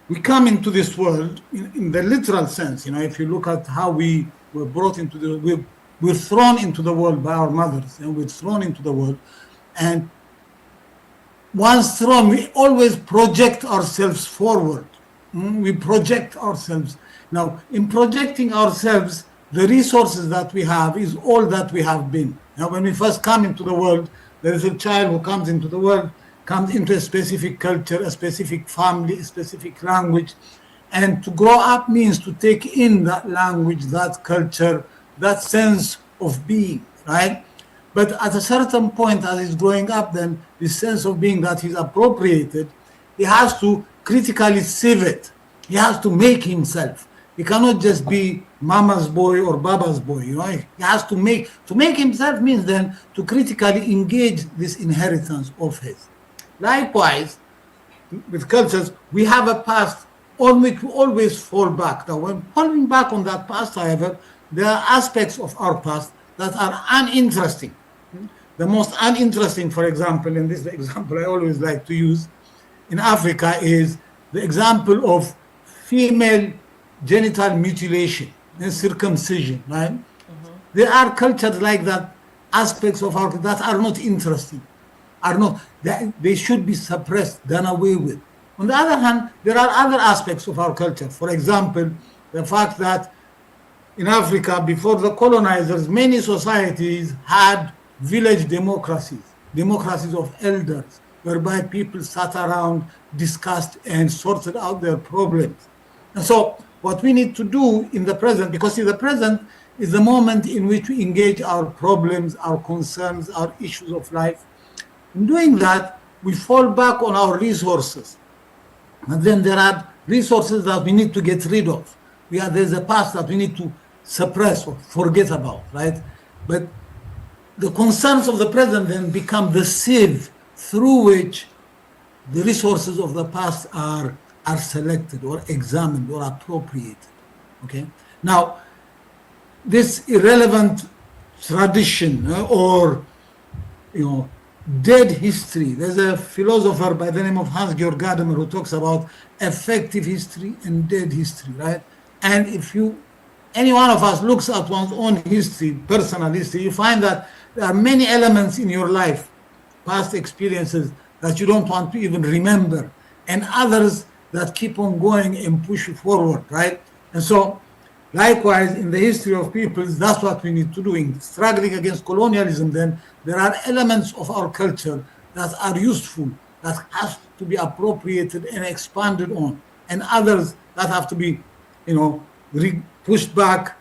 We come into this world in the literal sense, if you look at how we were brought into we're thrown into the world by our mothers, and we're thrown into the world. And once thrown, we always project ourselves forward. We project ourselves. Now, in projecting ourselves, the resources that we have is all that we have been. Now, when we first come into the world, there is a child who comes into the world, comes into a specific culture, a specific family, a specific language. And to grow up means to take in that language, that culture, that sense of being, right? But at a certain point, as he's growing up, then this sense of being that he's appropriated, he has to critically sieve it. He has to make himself. He cannot just be mama's boy or baba's boy, He has to make himself means then to critically engage this inheritance of his. Likewise, with cultures, we have a past on which we always fall back. Now, when falling back on that past, however, there are aspects of our past that are uninteresting. the most uninteresting, for example, in this example I always like to use, in Africa is the example of female genital mutilation and circumcision, right? There are cultures like that, aspects of our that are not interesting, are not, they should be suppressed, done away with. On the other hand, there are other aspects of our culture. For example, the fact that in Africa, before the colonizers, many societies had village democracies, democracies of elders, whereby people sat around, discussed, and sorted out their problems. And so what we need to do in the present, because in the present is the moment in which we engage our problems, our concerns, our issues of life. In doing that, we fall back on our resources. And then there are resources that we need to get rid of. There's a past that we need to suppress or forget about, right? But the concerns of the present then become the sieve through which the resources of the past are selected or examined or appropriated, okay? Now, this irrelevant tradition or, dead history. There's a philosopher by the name of Hans-Georg Gadamer who talks about effective history and dead history, right? And if any one of us looks at one's own history, personal history, you find that there are many elements in your life, past experiences that you don't want to even remember, and others that keep on going and push you forward, right? And so, likewise, in the history of peoples, that's what we need to do. In struggling against colonialism, then, there are elements of our culture that are useful, that have to be appropriated and expanded on, and others that have to be, pushed back,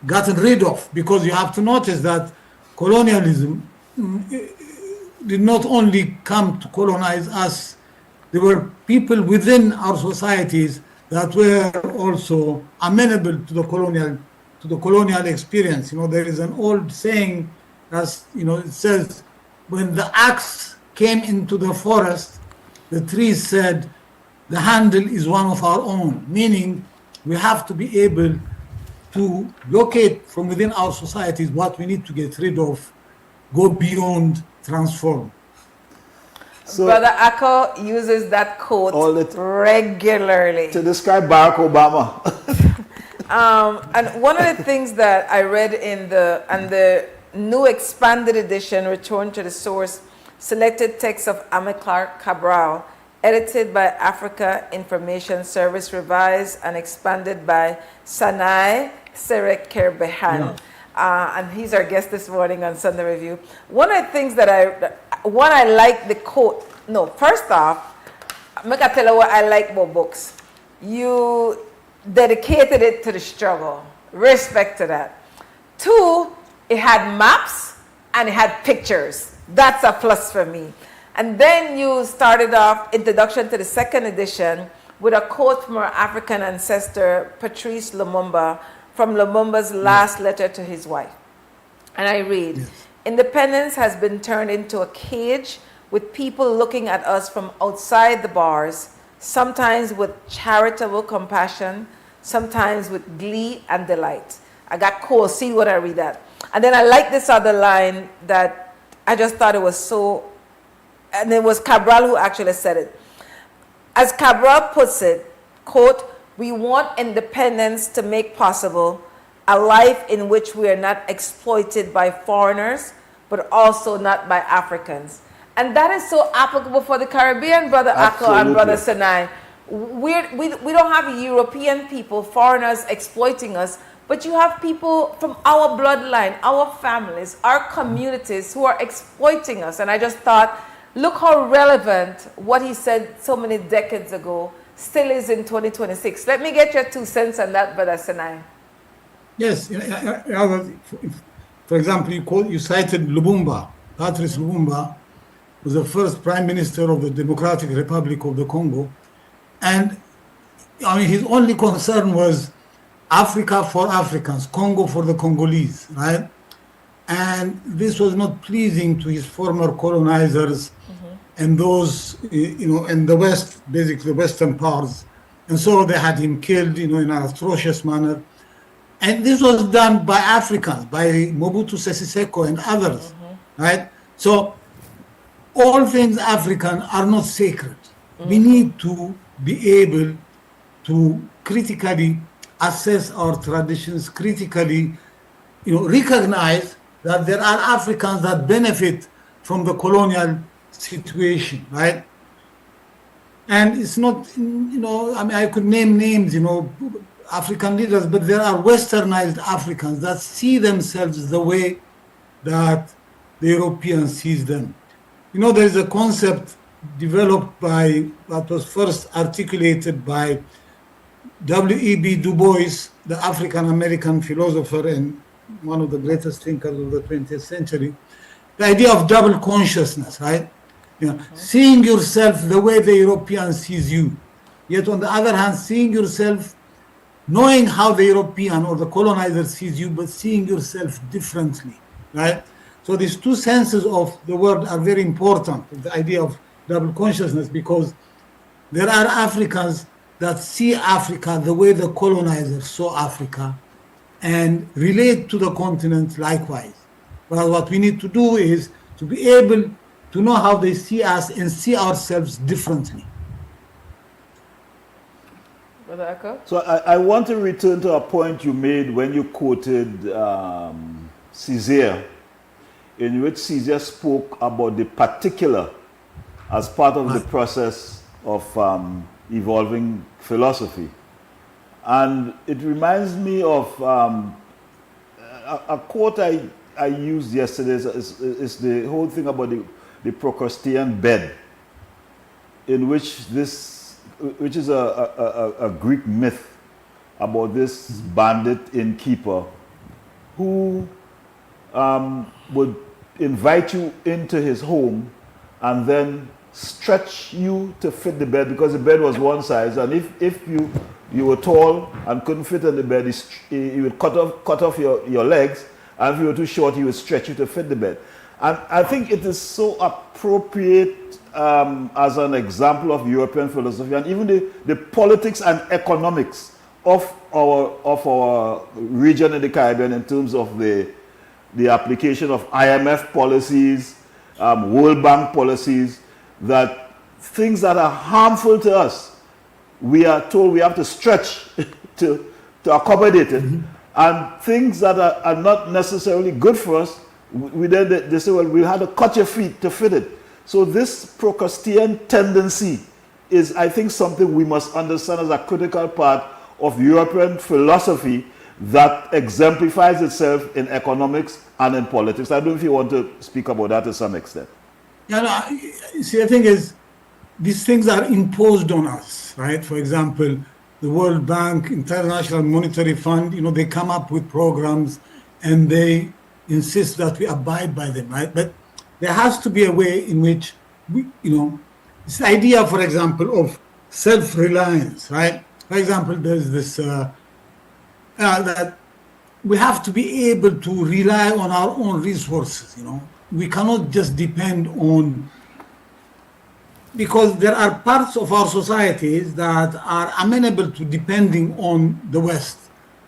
gotten rid of, because you have to notice that colonialism did not only come to colonize us, there were people within our societies that were also amenable to the colonial experience. There is an old saying, as it says, when the axe came into the forest, the trees said, the handle is one of our own, meaning we have to be able to locate from within our societies what we need to get rid of, go beyond, transform. So, Brother Akko uses that quote regularly to describe Barack Obama. And one of the things that I read in the new expanded edition, Return to the Source, selected text of Amilcar Cabral, edited by Africa Information Service, revised and expanded by Tsenay Serequeberhan. And he's our guest this morning on Sunday Review. One of the things that I like the quote. No, first off, I'm going to tell you what I like about books. You dedicated it to the struggle. Respect to that. 2, it had maps and it had pictures. That's a plus for me. And then you started off introduction to the second edition with a quote from our African ancestor, Patrice Lumumba, from Lumumba's last letter to his wife. And I read, yes. Independence has been turned into a cage with people looking at us from outside the bars, sometimes with charitable compassion, sometimes with glee and delight. I got cold, see what I read that. And then I like this other line that I just thought it was so, and it was Cabral who actually said it. As Cabral puts it, quote, we want independence to make possible a life in which we are not exploited by foreigners, but also not by Africans. And that is so applicable for the Caribbean, Brother Akko and Brother Tsenay. We don't have European people, foreigners exploiting us, but you have people from our bloodline, our families, our communities who are exploiting us. And I just thought, look how relevant what he said so many decades ago still is in 2026. Let me get your 2 cents on that, Brother Tsenay. Yes, for example, you cited Lumumba. Patrice Lumumba was the first prime minister of the Democratic Republic of the Congo. And his only concern was Africa for Africans, Congo for the Congolese, right? And this was not pleasing to his former colonizers and those, in the West, basically the Western powers. And so they had him killed, in an atrocious manner. And this was done by Africans, by Mobutu Sese Seko and others, right? So all things African are not sacred. We need to be able to critically assess our traditions, critically, recognize that there are Africans that benefit from the colonial situation, right? And it's not, I could name names, African leaders, but there are westernized Africans that see themselves the way that the European sees them. There's a concept developed that was first articulated by W.E.B. Du Bois, the African-American philosopher and one of the greatest thinkers of the 20th century, the idea of double consciousness, right? Seeing yourself the way the European sees you, yet on the other hand, seeing yourself, knowing how the European or the colonizer sees you, but seeing yourself differently, right? So these two senses of the word are very important, the idea of double consciousness, because there are Africans that see Africa the way the colonizer saw Africa and relate to the continent likewise. But what we need to do is to be able to know how they see us and see ourselves differently. Brother Echo? So I want to return to a point you made when you quoted Césaire, in which Césaire spoke about the particular as part of the process of evolving philosophy. And it reminds me of a quote I used yesterday, is the whole thing about the Procrustean bed, in which is a Greek myth about this bandit innkeeper who would invite you into his home and then stretch you to fit the bed, because the bed was one size, and if you were tall and couldn't fit in the bed, he would cut off your legs, and if you were too short, he would stretch you to fit the bed. And I think it is so appropriate as an example of European philosophy, and even the politics and economics of our region in the Caribbean, in terms of the application of IMF policies, World Bank policies, that things that are harmful to us, we are told we have to stretch to accommodate it, and things that are not necessarily good for us, they say, well, we'll have to cut your feet to fit it. So this Procrustean tendency is, I think, something we must understand as a critical part of European philosophy that exemplifies itself in economics and in politics. I don't know if you want to speak about that to some extent. See, the thing is, these things are imposed on us, right? For example, the World Bank, International Monetary Fund, they come up with programs and they insist that we abide by them, right? But there has to be a way in which this idea, for example, of self-reliance, right? For example, there's this that we have to be able to rely on our own resources. We cannot just depend on, because there are parts of our societies that are amenable to depending on the West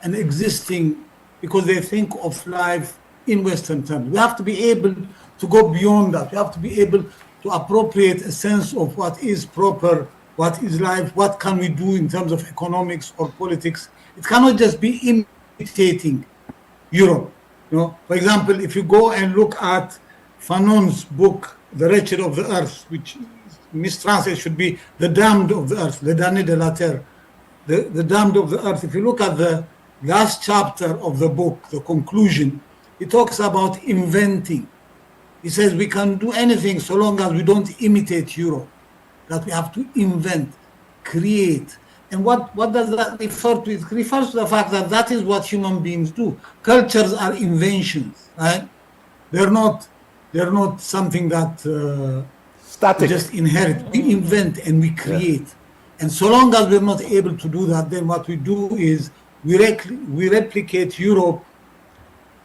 and existing because they think of life in Western terms. We have to be able to go beyond that. We have to be able to appropriate a sense of what is proper, what is life, what can we do in terms of economics or politics. It cannot just be imitating Europe. For example, if you go and look at Fanon's book, The Wretched of the Earth, which mistranslated should be The Damned of the Earth, Le Damné de la Terre, the Damned of the Earth. If you look at the last chapter of the book, the conclusion, he talks about inventing. He says we can do anything so long as we don't imitate Europe, that we have to invent, create. And what does that refer to? It refers to the fact that that is what human beings do. Cultures are inventions, right? They're not something that Static. we just inherit. We invent and we create. Yeah. And so long as we're not able to do that, then what we do is we replicate Europe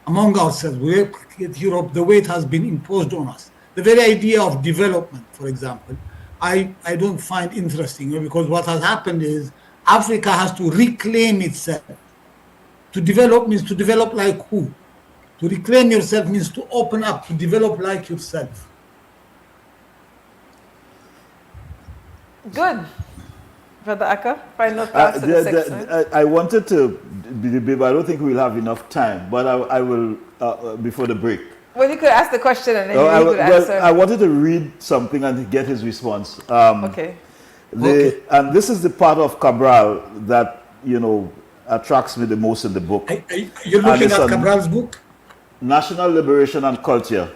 among ourselves. We replicate Europe the way it has been imposed on us. The very idea of development, for example, I don't find interesting, because what has happened is Africa has to reclaim itself. To develop means to develop like who? To reclaim yourself means to open up, to develop like yourself. Good. Brother Akka, final thoughts to the section. I wanted to debate, but I don't think we'll have enough time. But I will, before the break. Well, you could ask the question and then you could answer. I wanted to read something and get his response. Okay. And this is the part of Cabral that, attracts me the most in the book. You're looking at Cabral's book? National Liberation and Culture.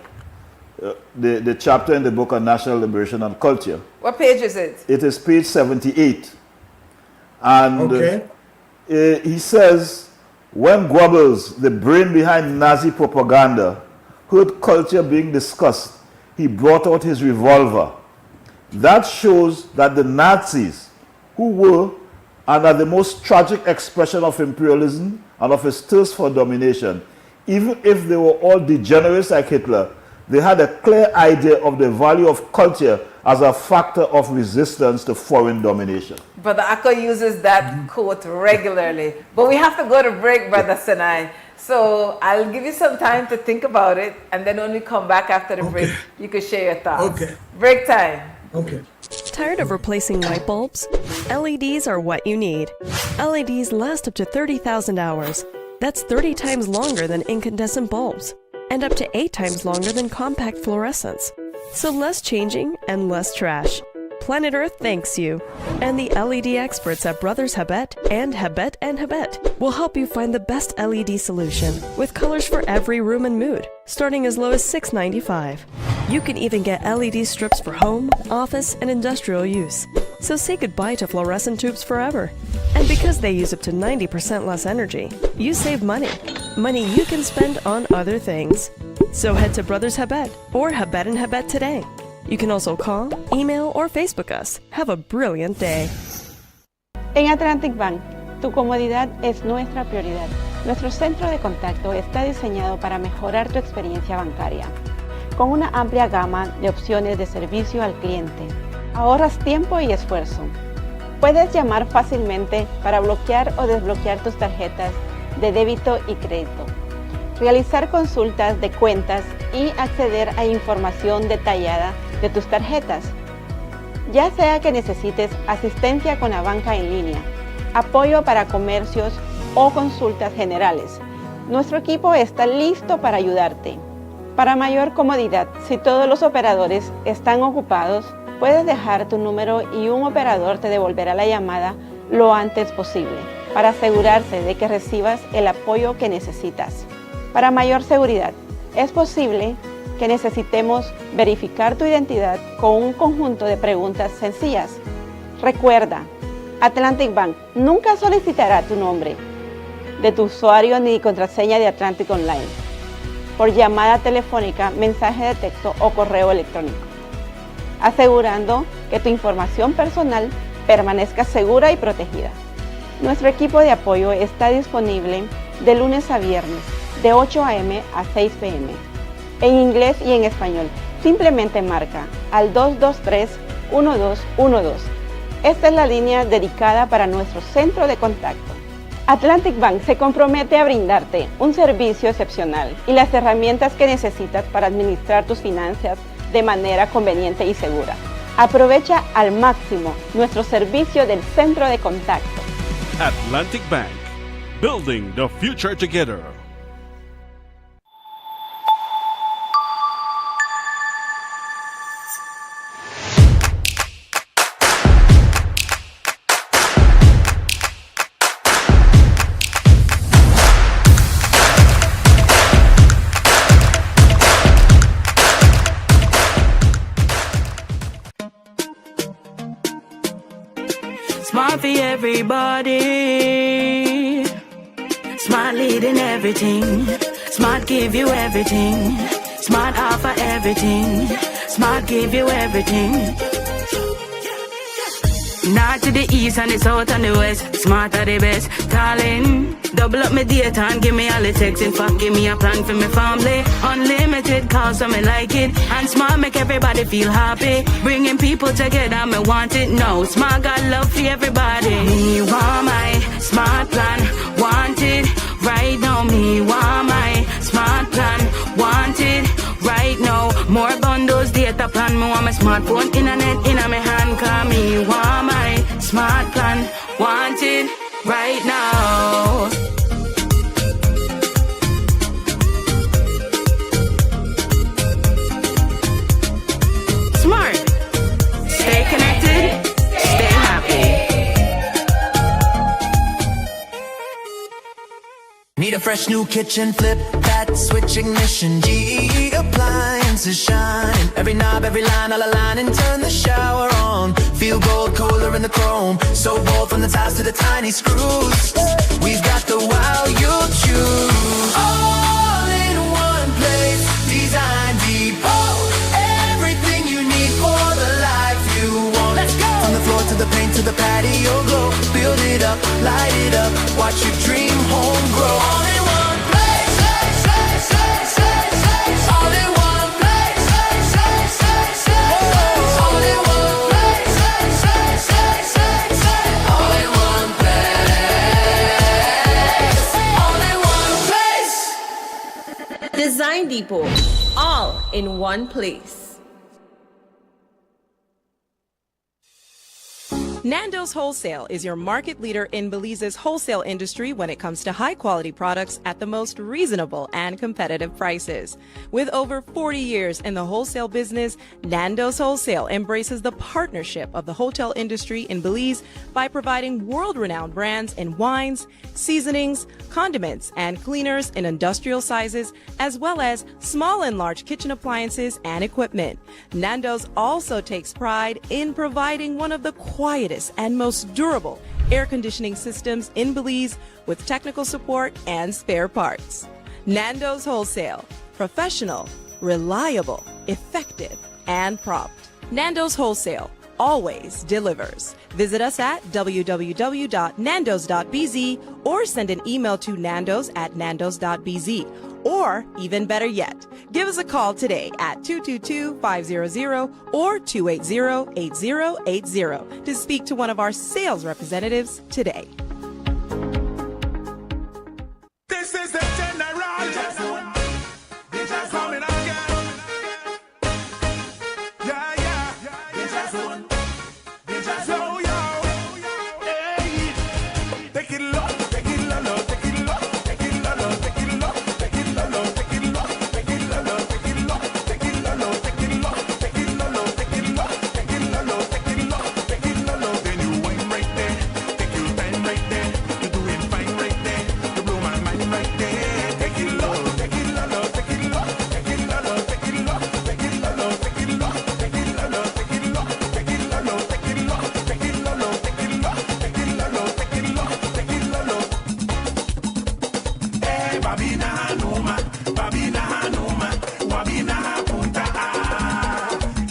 The chapter in the book on national liberation and culture. What page is it? It is page 78. And he says, when Goebbels, the brain behind Nazi propaganda, heard culture being discussed, he brought out his revolver. That shows that the Nazis, who were and are the most tragic expression of imperialism and of his thirst for domination, even if they were all degenerates like Hitler, they had a clear idea of the value of culture as a factor of resistance to foreign domination. Brother Akka uses that quote regularly. But we have to go to break, Brother Tsenay. So I'll give you some time to think about it, and then when we come back after the break, you can share your thoughts. Okay. Break time. Okay. Tired of replacing light bulbs? LEDs are what you need. LEDs last up to 30,000 hours. That's 30 times longer than incandescent bulbs, and up to 8 times longer than compact fluorescents. So less changing and less trash. Planet Earth thanks you. And the LED experts at Brothers Habet and Habet will help you find the best LED solution with colors for every room and mood, starting as low as $6.95. You can even get LED strips for home, office, and industrial use. So say goodbye to fluorescent tubes forever. And because they use up to 90% less energy, you save money. Money you can spend on other things. So head to Brothers Habet or Habet and Habet today. You can also call, email, or Facebook us. Have a brilliant day. En Atlantic Bank, tu comodidad es nuestra prioridad. Nuestro centro de contacto está diseñado para mejorar tu experiencia bancaria. Con una amplia gama de opciones de servicio al cliente, ahorras tiempo y esfuerzo. Puedes llamar fácilmente para bloquear o desbloquear tus tarjetas de débito y crédito, realizar consultas de cuentas y acceder a información detallada de tus tarjetas. Ya sea que necesites asistencia con la banca en línea, apoyo para comercios o consultas generales, nuestro equipo está listo para ayudarte. Para mayor comodidad, si todos los operadores están ocupados, puedes dejar tu número y un operador te devolverá la llamada lo antes posible para asegurarse de que recibas el apoyo que necesitas. Para mayor seguridad, es posible que necesitemos verificar tu identidad con un conjunto de preguntas sencillas. Recuerda, Atlantic Bank nunca solicitará tu nombre de tu usuario ni contraseña de Atlantic Online por llamada telefónica, mensaje de texto o correo electrónico, asegurando que tu información personal permanezca segura y protegida. Nuestro equipo de apoyo está disponible de lunes a viernes, de 8 a.m. a 6 p.m. en inglés y en español. Simplemente marca al 223-1212. Esta es la línea dedicada para nuestro centro de contacto. Atlantic Bank se compromete a brindarte un servicio excepcional y las herramientas que necesitas para administrar tus finanzas de manera conveniente y segura. Aprovecha al máximo nuestro servicio del centro de contacto. Atlantic Bank, building the future together. Smart for everybody. Smart leading everything. Smart give you everything. Smart offer everything. Smart give you everything. North to the east and the south and the west. Smart are the best. Calling. Double up my data and give me all the text. In fact, give me a plan for my family. Unlimited calls, so me like it. And Smart make everybody feel happy. Bringing people together, me want it now. Smart got love for everybody. Me want my Smart plan. Want it plan. Me want my smartphone, internet in my hand. Call me, want my smart plan. Want it right now. Smart. Stay connected. Stay happy. Need a fresh new kitchen, flip that switch ignition. GE appliances shine. Every knob, every line, all aligning. Turn the shower on. Feel gold, colder in the chrome. So bold from the tiles to the tiny screws. We've got the wow you choose. All in one place. Design Depot. Everything you need for the life you want. Let's go. From the floor to the paint to the patio glow. Build it up, light it up. Watch your dream home grow. All in one place. All in one place. All in one place. All in one place. All in one place. Design Depot, all in one place. Nando's Wholesale is your market leader in Belize's wholesale industry when it comes to high-quality products at the most reasonable and competitive prices. With over 40 years in the wholesale business, Nando's Wholesale embraces the partnership of the hotel industry in Belize by providing world-renowned brands in wines, seasonings, condiments, and cleaners in industrial sizes, as well as small and large kitchen appliances and equipment. Nando's also takes pride in providing one of the quietest and most durable air conditioning systems in Belize with technical support and spare parts. Nando's Wholesale. Professional, reliable, effective, and prompt. Nando's Wholesale always delivers. Visit us at www.nandos.bz or send an email to nandos@nandos.bz. Or, even better yet, give us a call today at 222-500 or 280-8080 to speak to one of our sales representatives today. This is the general. Just coming again. Yeah, yeah. Just yo, yo. Hey. Take it low, take it low, take it low, take it low, take it low, take it low, take it low, take it low, take it low, take it low, take it low, take it low, take it low, take it low, take it low, take it low. Then you wine right there, take your time right there. You do it fine right there. You blow my mind right there. Take it low, take it low, take it low, take it low, take it low, take it low, take it low, take it low, take it low, take it low, take it low, take it low, take it low, take it low, take it low, take it low. Eh, babina hanuma, babina hanuma, wabina punta ah.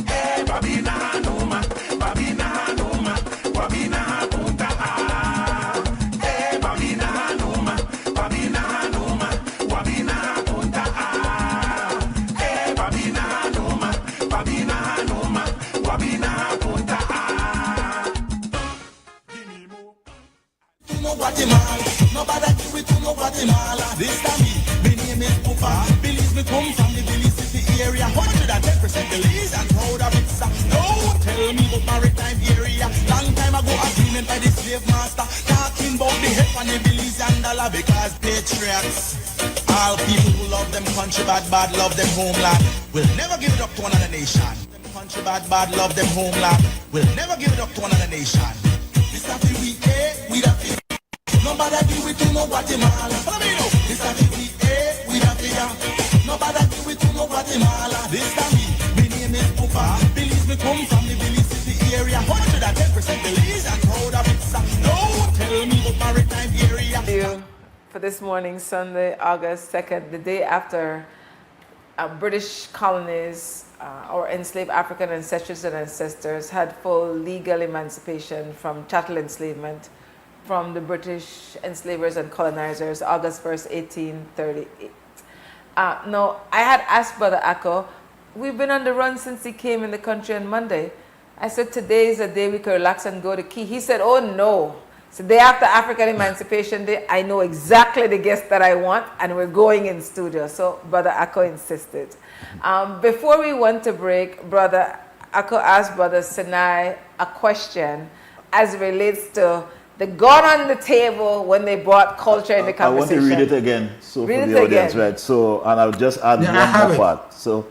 Eh, babina hanuma, babina hanuma, wabina punta ah. Eh, babina hanuma, babina hanuma, wabina punta ah. Eh, babina hanuma, babina hanuma, wabina punta ah. To no Guatemala, nobody do it to no Guatemala. This time me name is Pupa. Belize me come from the Belize City area. 110% Belize and proud of it. Don't tell me about maritime area. Long time ago agreement by the slave master. Talking about the head on the Belize and dollar because patriots. All people who love them country bad love them homeland. Will never give it up to another nation. Country bad love them homeland. Will never give it up to another nation. This time we we the nobody do it to no Guatemala. Follow me now. This time we the nobody do it to no Guatemala. This time me name is Pupa. Belize me come from the Belize City area. 110% Belize and proud of it. Don't tell me about maritime area. For this morning, Sunday, August 2nd, the day after British colonies or enslaved African ancestors and ancestors had full legal emancipation from chattel enslavement from the British enslavers and colonizers, August 1st, 1838. No, I had asked Brother Akko, we've been on the run since he came in the country on Monday. I said, today is a day we can relax and go to Key. He said, oh no. So the day after African Emancipation Day, I know exactly the guest that I want, and we're going in studio. So Brother Akko insisted. Before we went to break, Brother I could ask Brother Tsenay a question as it relates to the gun on the table when they brought culture in the conversation. I want to read it again, so read for the audience, right? So, and I'll just add one more part. So,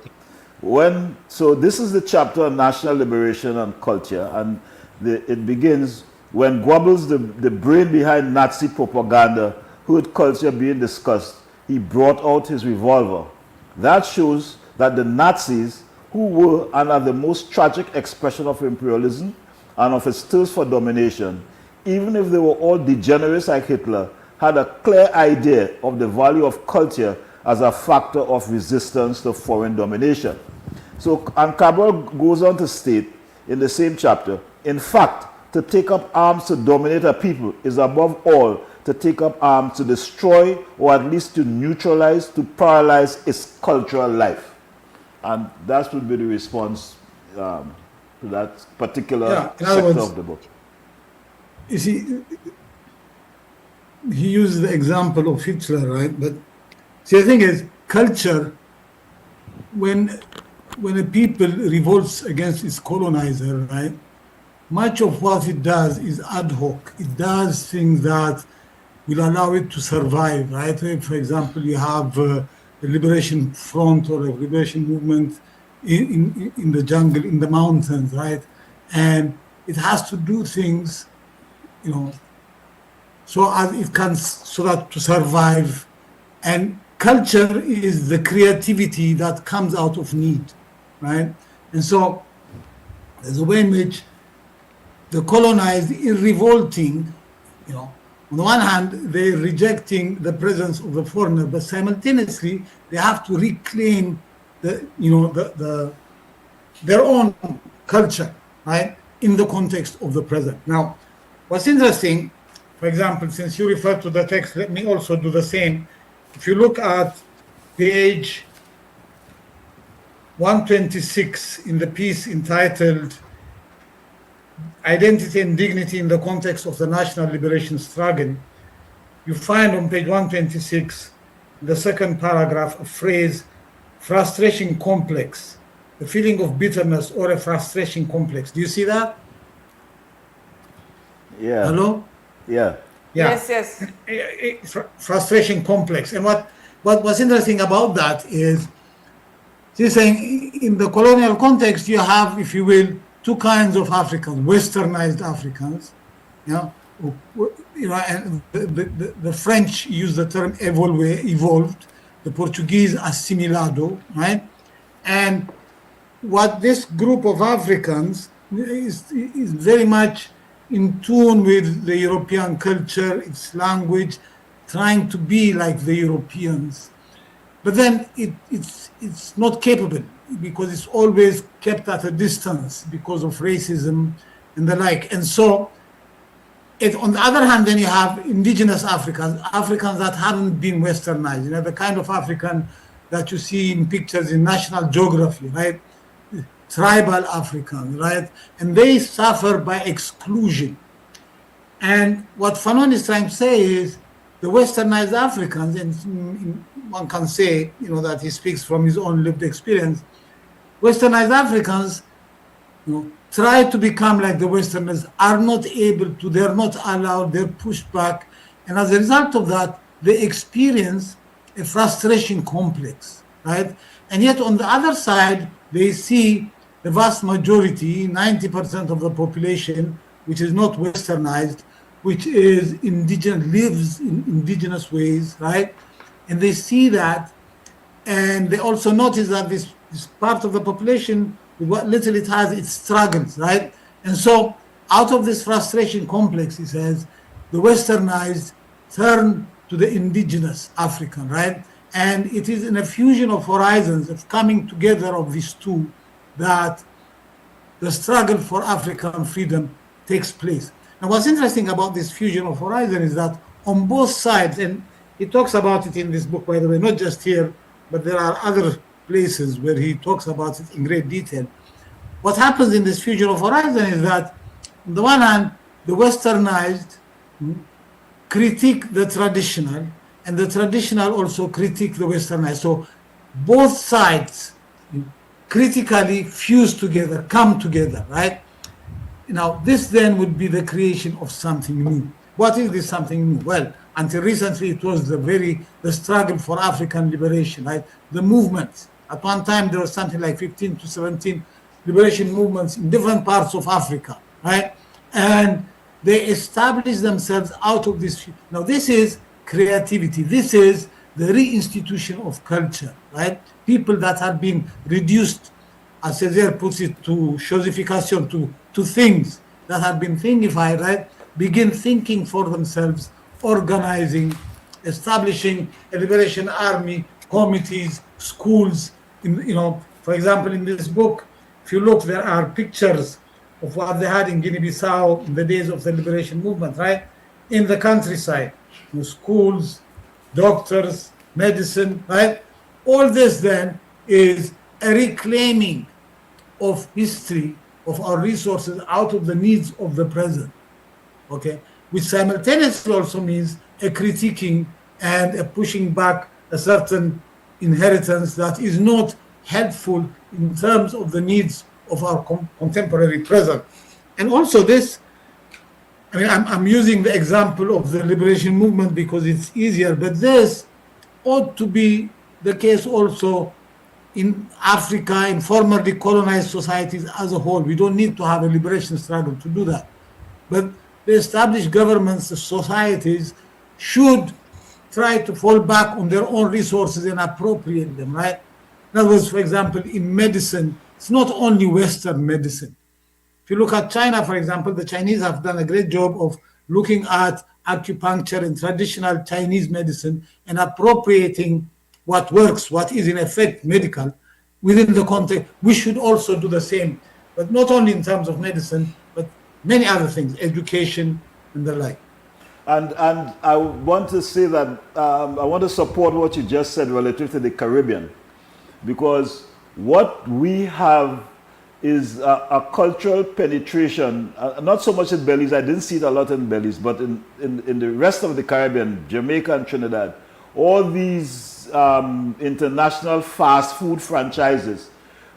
this is the chapter on national liberation and culture, and it begins when Goebbels, the brain behind Nazi propaganda, heard culture being discussed. He brought out his revolver. That shows that the Nazis, who were and are the most tragic expression of imperialism and of its thirst for domination, even if they were all degenerates like Hitler, had a clear idea of the value of culture as a factor of resistance to foreign domination. So, and Cabral goes on to state in the same chapter, in fact, to take up arms to dominate a people is above all to take up arms to destroy or at least to neutralize, to paralyze its cultural life. And that would be the response to that particular sector of the book. You see, he used the example of Hitler, right? But see, the thing is, culture, when a people revolts against its colonizer, right, much of what it does is ad hoc. It does things that will allow it to survive, right? For example, you have a liberation front or a liberation movement in the jungle, in the mountains, right? And it has to do things, you know, so as it can, so that to survive. And culture is the creativity that comes out of need, right? And so there's a way in which the colonized is revolting, you know. On the one hand, they're rejecting the presence of the foreigner, but simultaneously they have to reclaim their own culture, right, in the context of the present. Now, what's interesting, for example, since you referred to the text, let me also do the same. If you look at page 126 in the piece entitled Identity and Dignity in the Context of the National Liberation Struggle, you find on page 126, in the second paragraph, a phrase, frustration complex, a feeling of bitterness or a frustration complex. Do you see that? Yeah. Hello? Yeah. Yes, yes. Frustration complex. And what's interesting about that is, she's saying in the colonial context, you have, if you will, two kinds of Africans, westernized Africans, and the French use the term evolved, the Portuguese assimilado, right? And what this group of Africans is very much in tune with the European culture, its language, trying to be like the Europeans. But then it's not capable, because it's always kept at a distance because of racism and the like. And so, on the other hand, then you have indigenous Africans that haven't been westernized, the kind of African that you see in pictures in National Geography, right? Tribal Africans, right? And they suffer by exclusion. And what Fanon is trying to say is the westernized Africans, and one can say, that he speaks from his own lived experience, westernized Africans, try to become like the Westerners, are not able to, they're not allowed, they're pushed back. And as a result of that, they experience a frustration complex, right? And yet on the other side, they see the vast majority, 90% of the population, which is not westernized, which is indigenous, lives in indigenous ways, right? And they see that, and they also notice that this part of the population, with what little it has, it struggles, right? And so out of this frustration complex, he says, the westernized turn to the indigenous African, right? And it is in a fusion of horizons, of coming together of these two, that the struggle for African freedom takes place. Now, what's interesting about this fusion of horizon is that on both sides, and he talks about it in this book, by the way, not just here, but there are other places where he talks about it in great detail. What happens in this fusion of horizon is that, on the one hand, the westernized critique the traditional, and the traditional also critique the westernized. So both sides critically fuse together, come together, right? Now, this then would be the creation of something new. What is this something new? Well, until recently, it was the struggle for African liberation, right? The movements. At one time, there was something like 15 to 17 liberation movements in different parts of Africa, right? And they established themselves out of this. Now, this is creativity. This is the reinstitution of culture, right? People that have been reduced, as Césaire puts it, to chosification, to things that have been thingified, right? Begin thinking for themselves, organizing, establishing a liberation army, committees, schools. For example, in this book, if you look, there are pictures of what they had in Guinea-Bissau in the days of the liberation movement, right? In the countryside, schools, doctors, medicine, right? All this then is a reclaiming of history, of our resources out of the needs of the present, okay? Which simultaneously also means a critiquing and a pushing back a certain inheritance that is not helpful in terms of the needs of our contemporary present. And also this, I'm using the example of the liberation movement because it's easier, but this ought to be the case also in Africa, in formerly colonized societies as a whole. We don't need to have a liberation struggle to do that. But the established governments, the societies, should try to fall back on their own resources and appropriate them, right? In other words, for example, in medicine, it's not only Western medicine. If you look at China, for example, the Chinese have done a great job of looking at acupuncture and traditional Chinese medicine and appropriating what works, what is in effect medical within the context. We should also do the same, but not only in terms of medicine, but many other things, education and the like. And I want to say that I want to support what you just said relative to the Caribbean, because what we have is a cultural penetration, not so much in Belize. I didn't see it a lot in Belize, but in the rest of the Caribbean, Jamaica and Trinidad, all these international fast food franchises,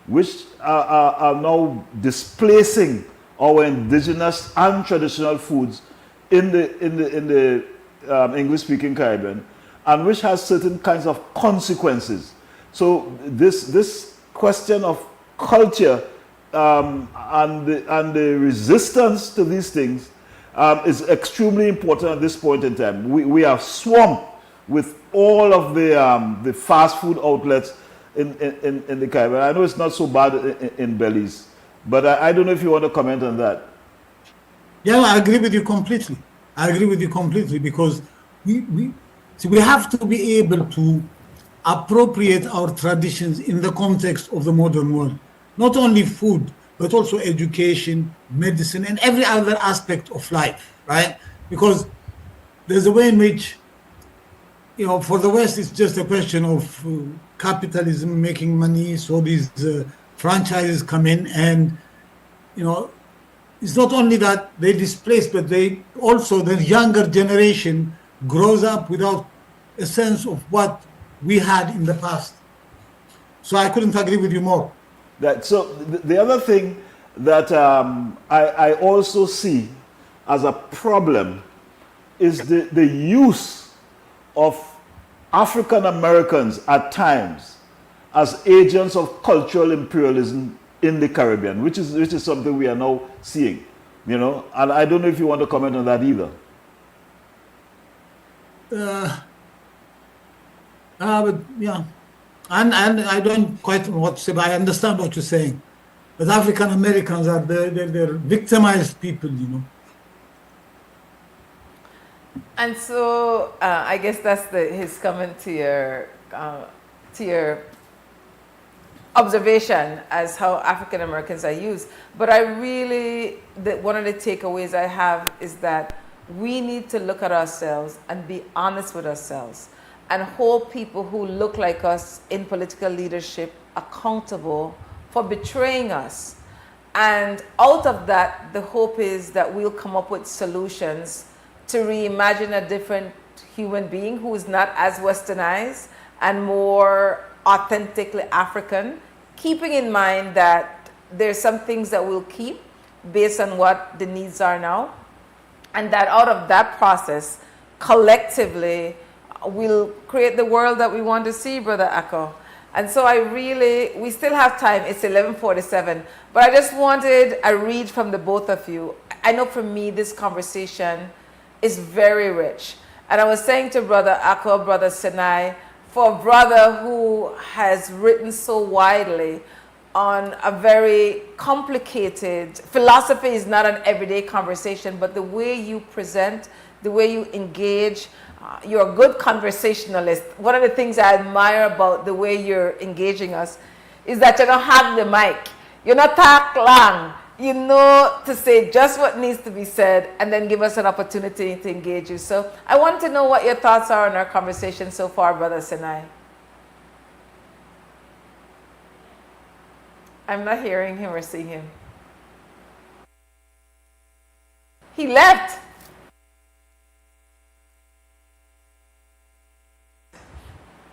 which are now displacing our indigenous and traditional foods in the English-speaking Caribbean, and which has certain kinds of consequences. So this question of culture and the resistance to these things is extremely important at this point in time. We are swamped with all of the fast food outlets in the Caribbean. I know it's not so bad in Belize, but I don't know if you want to comment on that. Yeah, I agree with you completely. Because we have to be able to appropriate our traditions in the context of the modern world. Not only food, but also education, medicine, and every other aspect of life, right? Because there's a way in which, for the West, it's just a question of capitalism, making money, so these franchises come in and, it's not only that they displace, but they also, the younger generation grows up without a sense of what we had in the past. So I couldn't agree with you more. So the other thing that I also see as a problem is the use of African Americans at times as agents of cultural imperialism in the Caribbean, which is something we are now seeing, and I don't know if you want to comment on that either. But yeah, and I don't quite know what to say, but I understand what you're saying. But African Americans are they're victimized people, And so I guess that's his comment to your observation as how African Americans are used. But one of the takeaways I have is that we need to look at ourselves and be honest with ourselves and hold people who look like us in political leadership accountable for betraying us. And out of that, the hope is that we'll come up with solutions to reimagine a different human being who is not as westernized and more authentically African keeping in mind that there's some things that we'll keep based on what the needs are now, and that out of that process, collectively, we'll create the world that we want to see, Brother Akko. And so we still have time, it's 11:47, but I just wanted a read from the both of you. I know for me, this conversation is very rich. And I was saying to Brother Akko, Brother Tsenay, for a brother who has written so widely on a very complicated, philosophy is not an everyday conversation, but the way you present, the way you engage, you're a good conversationalist. One of the things I admire about the way you're engaging us is that you don't hug the mic. You're not talk long. You know to say just what needs to be said and then give us an opportunity to engage you. So I want to know what your thoughts are on our conversation so far, Brother Tsenay. I'm not hearing him or seeing him. He left.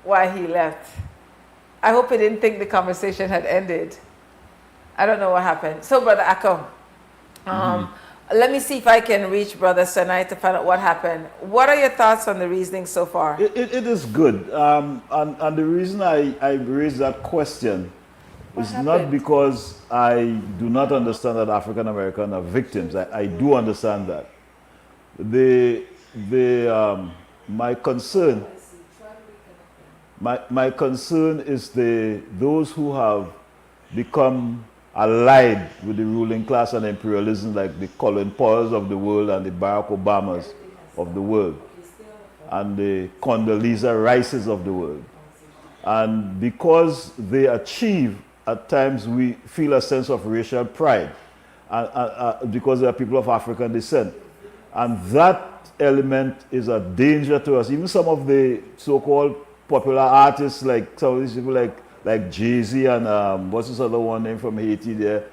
Why he left? I hope he didn't think the conversation had ended. I don't know what happened. So, Brother Akko, let me see if I can reach Brother Tsenay to find out what happened. What are your thoughts on the reasoning so far? It is good. And the reason I raised that question is not because I do not understand that African Americans are victims. I do understand that. My concern is those who have become allied with the ruling class and imperialism, like the Colin Powells of the world and the Barack Obamas of the world and the Condoleezza Rices of the world. And because they achieve, at times we feel a sense of racial pride because they are people of African descent. And that element is a danger to us. Even some of the so-called popular artists, like some of these people like Jay-Z and what's this other one name from Haiti there?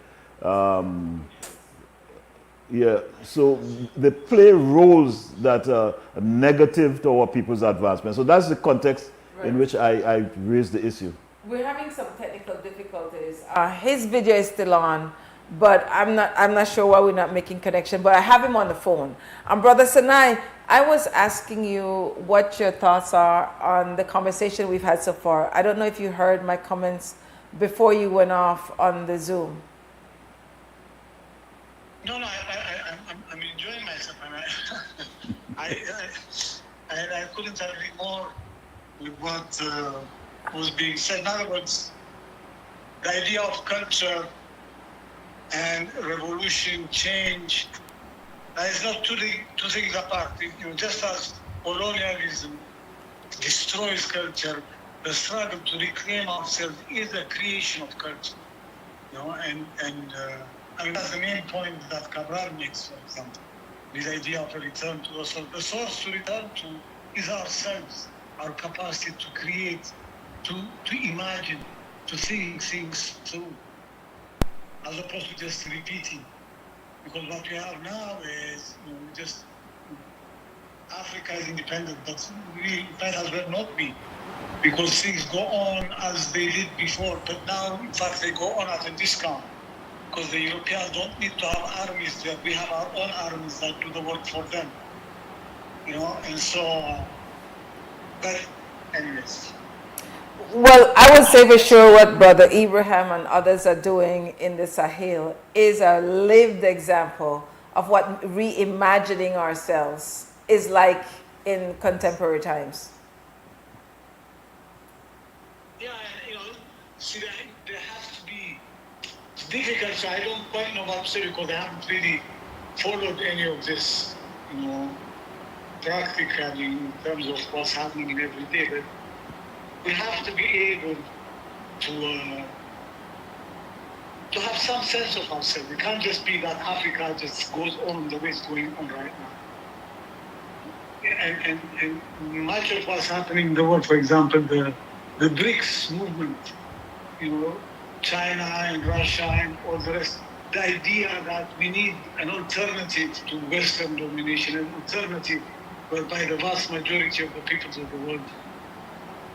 Yeah, so they play roles that are negative to our people's advancement. So that's the context in which I raised the issue. We're having some technical difficulties. His video is still on, but I'm not sure why we're not making connection, but I have him on the phone. And Brother Tsenay, I was asking you what your thoughts are on the conversation we've had so far. I don't know if you heard my comments before you went off on the Zoom. No, I'm enjoying myself, and I couldn't agree more with what was being said. In other words, the idea of culture and revolution, change, is not two things apart. Just as colonialism destroys culture, the struggle to reclaim ourselves is a creation of culture. And that's the main point that Cabral makes, for example, this idea of a return to the source. The source to return to is ourselves, our capacity to create, to imagine, to think things through, as opposed to just repeating. Because what we have now is just Africa is independent, but we might as well not be, because things go on as they did before. But now, in fact, they go on at a discount, because the Europeans don't need to have armies there. We have our own armies that do the work for them. And so, but anyways. Well, I would say for sure what Brother Abraham and others are doing in the Sahel is a lived example of what reimagining ourselves is like in contemporary times. Yeah, see, there has to be difficult. So I don't quite know what to say because I haven't really followed any of this, practically in terms of what's happening in every day. But we have to be able to have some sense of ourselves. It can't just be that Africa just goes on the way it's going on right now. And much of what's happening in the world, for example, the BRICS movement, China and Russia and all the rest, the idea that we need an alternative to Western domination, an alternative whereby the vast majority of the peoples of the world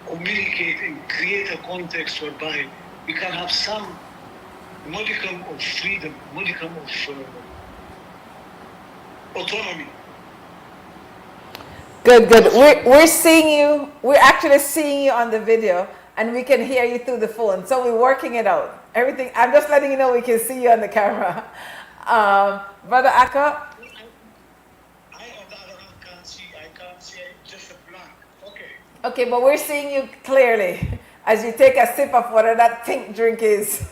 communicate and create a context whereby we can have some modicum of freedom, modicum of autonomy. Good, good. We're seeing you. We're actually seeing you on the video, and we can hear you through the phone. So we're working it out. Everything. I'm just letting you know we can see you on the camera. Brother Ako. I, on the other hand, can't see. I can't see. Just a blank. Okay. Okay, but we're seeing you clearly as you take a sip of whatever that pink drink is.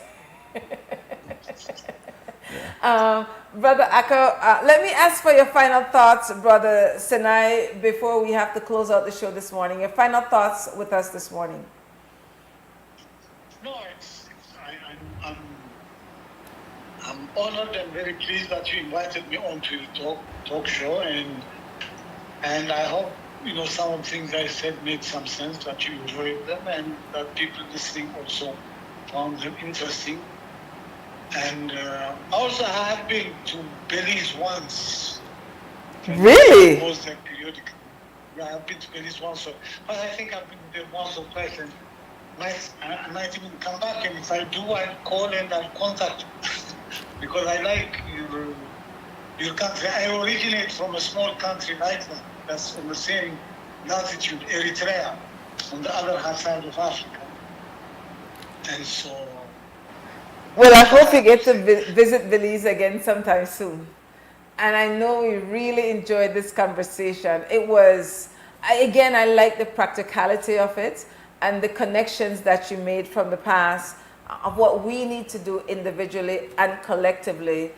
Brother Ako, let me ask for your final thoughts, Brother Tsenay, before we have to close out the show this morning. Your final thoughts with us this morning. No, I'm honored and very pleased that you invited me on to the talk show, and I hope some of the things I said made some sense, that you enjoyed them, and that people listening also found them interesting. And also, I have been to Belize once. Really? Was a periodic. Yeah, I've been to Belize once, but I think I've been there once or twice, and I might even come back. And if I do, I'll call and I'll contact you because I like your country. I originate from a small country like that. That's on the same latitude, Eritrea, on the other side of Africa, and so. Well, I hope you get to visit Belize again sometime soon. And I know we really enjoyed this conversation. It was, again, I like the practicality of it and the connections that you made from the past of what we need to do individually and collectively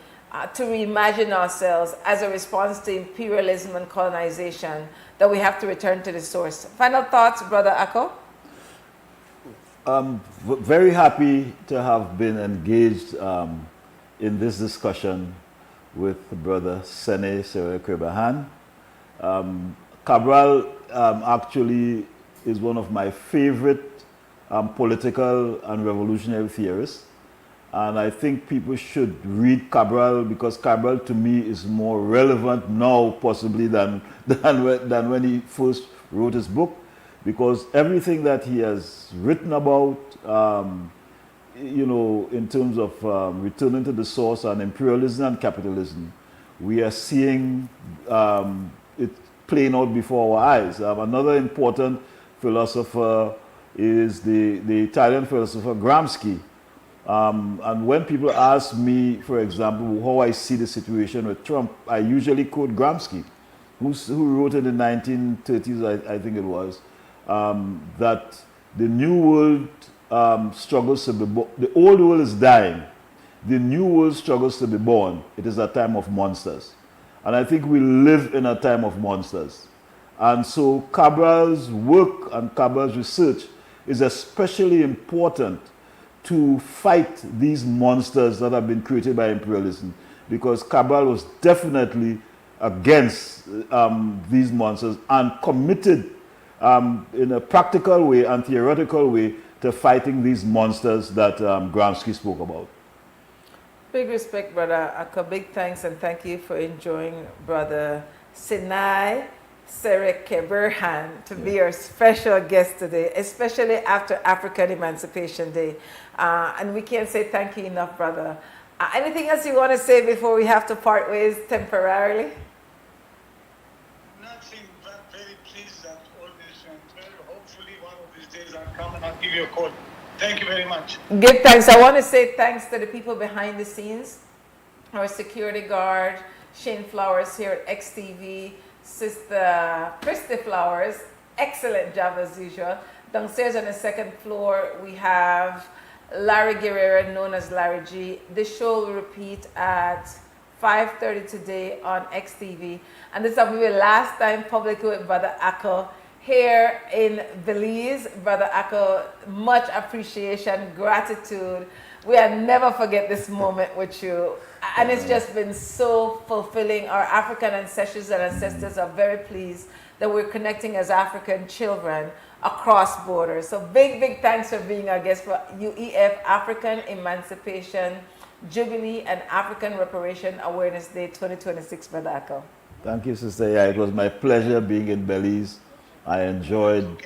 to reimagine ourselves as a response to imperialism and colonization, that we have to return to the source. Final thoughts, Brother Ako? Very happy to have been engaged in this discussion with Brother Tsenay Serequeberhan. Cabral actually is one of my favorite political and revolutionary theorists. And I think people should read Cabral, because Cabral to me is more relevant now possibly than when he first wrote his book. Because everything that he has written about, in terms of returning to the source and imperialism and capitalism, we are seeing it playing out before our eyes. Another important philosopher is the Italian philosopher Gramsci. And when people ask me, for example, how I see the situation with Trump, I usually quote Gramsci, who wrote in the 1930s, I think it was, that the new world struggles to be born. The old world is dying. The new world struggles to be born. It is a time of monsters. And I think we live in a time of monsters. And so Cabral's work and Cabral's research is especially important to fight these monsters that have been created by imperialism, because Cabral was definitely against these monsters and committed in a practical way and theoretical way to fighting these monsters that Gramsci spoke about. Big respect, Brother Ako. Big thanks, and thank you for enjoying Brother Tsenay Serequeberhan to be our special guest today, especially after African Emancipation Day. And we can't say thank you enough, brother. Anything else you want to say before we have to part ways temporarily? Nothing, but very pleased that all this went well. Hopefully one of these days I'll come and I'll give you a call. Thank you very much. Give thanks. I want to say thanks to the people behind the scenes, our security guard, Shane Flowers here at XTV, Sister Christy Flowers, excellent job as usual. Downstairs on the second floor, we have Larry Guerrero, known as Larry G. The show will repeat at 5:30 today on XTV. And this will be the last time publicly with Brother Ako here in Belize. Brother Ako, much appreciation, gratitude. We'll never forget this moment with you. And it's just been so fulfilling. Our African ancestors and ancestors are very pleased that we're connecting as African children across borders. So big, big thanks for being our guest for UEF African Emancipation Jubilee and African Reparation Awareness Day 2026, Brother Ako. Thank you, Sister. Yeah, it was my pleasure being in Belize. I enjoyed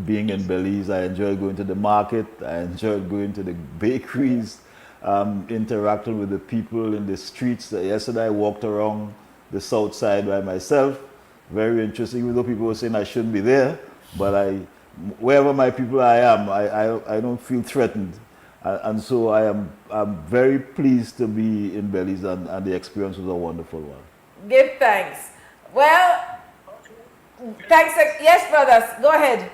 being in Belize. I enjoy going to the market. I enjoy going to the bakeries, interacting with the people in the streets. Yesterday I walked around the south side by myself. Very interesting, even though people were saying I shouldn't be there, but wherever my people I don't feel threatened. And so I'm very pleased to be in Belize, and the experience was a wonderful one. Give thanks. Well, thanks. Yes, brothers, go ahead.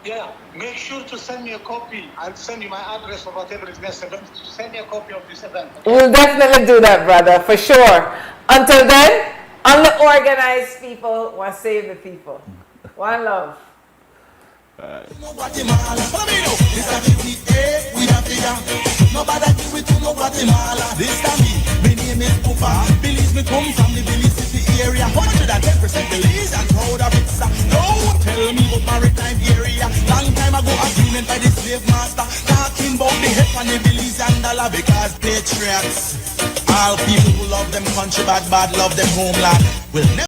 Yeah, make sure to send me a copy. I'll send you my address or whatever is necessary. Send me a copy of this event. Okay? We'll definitely do that, brother, for sure. Until then, unorganized people will save the people. One love. Guatemala, this a we have the nobody do it to no Guatemala. This time my name is Pupa. Belize me come from the Belize City area. 110% Belize and proud of it. Don't tell me about maritime area. Long time ago agreement by the slave master, talking about the head and the Belize and dollar, because patriots, all people who love them country bad love them homeland will never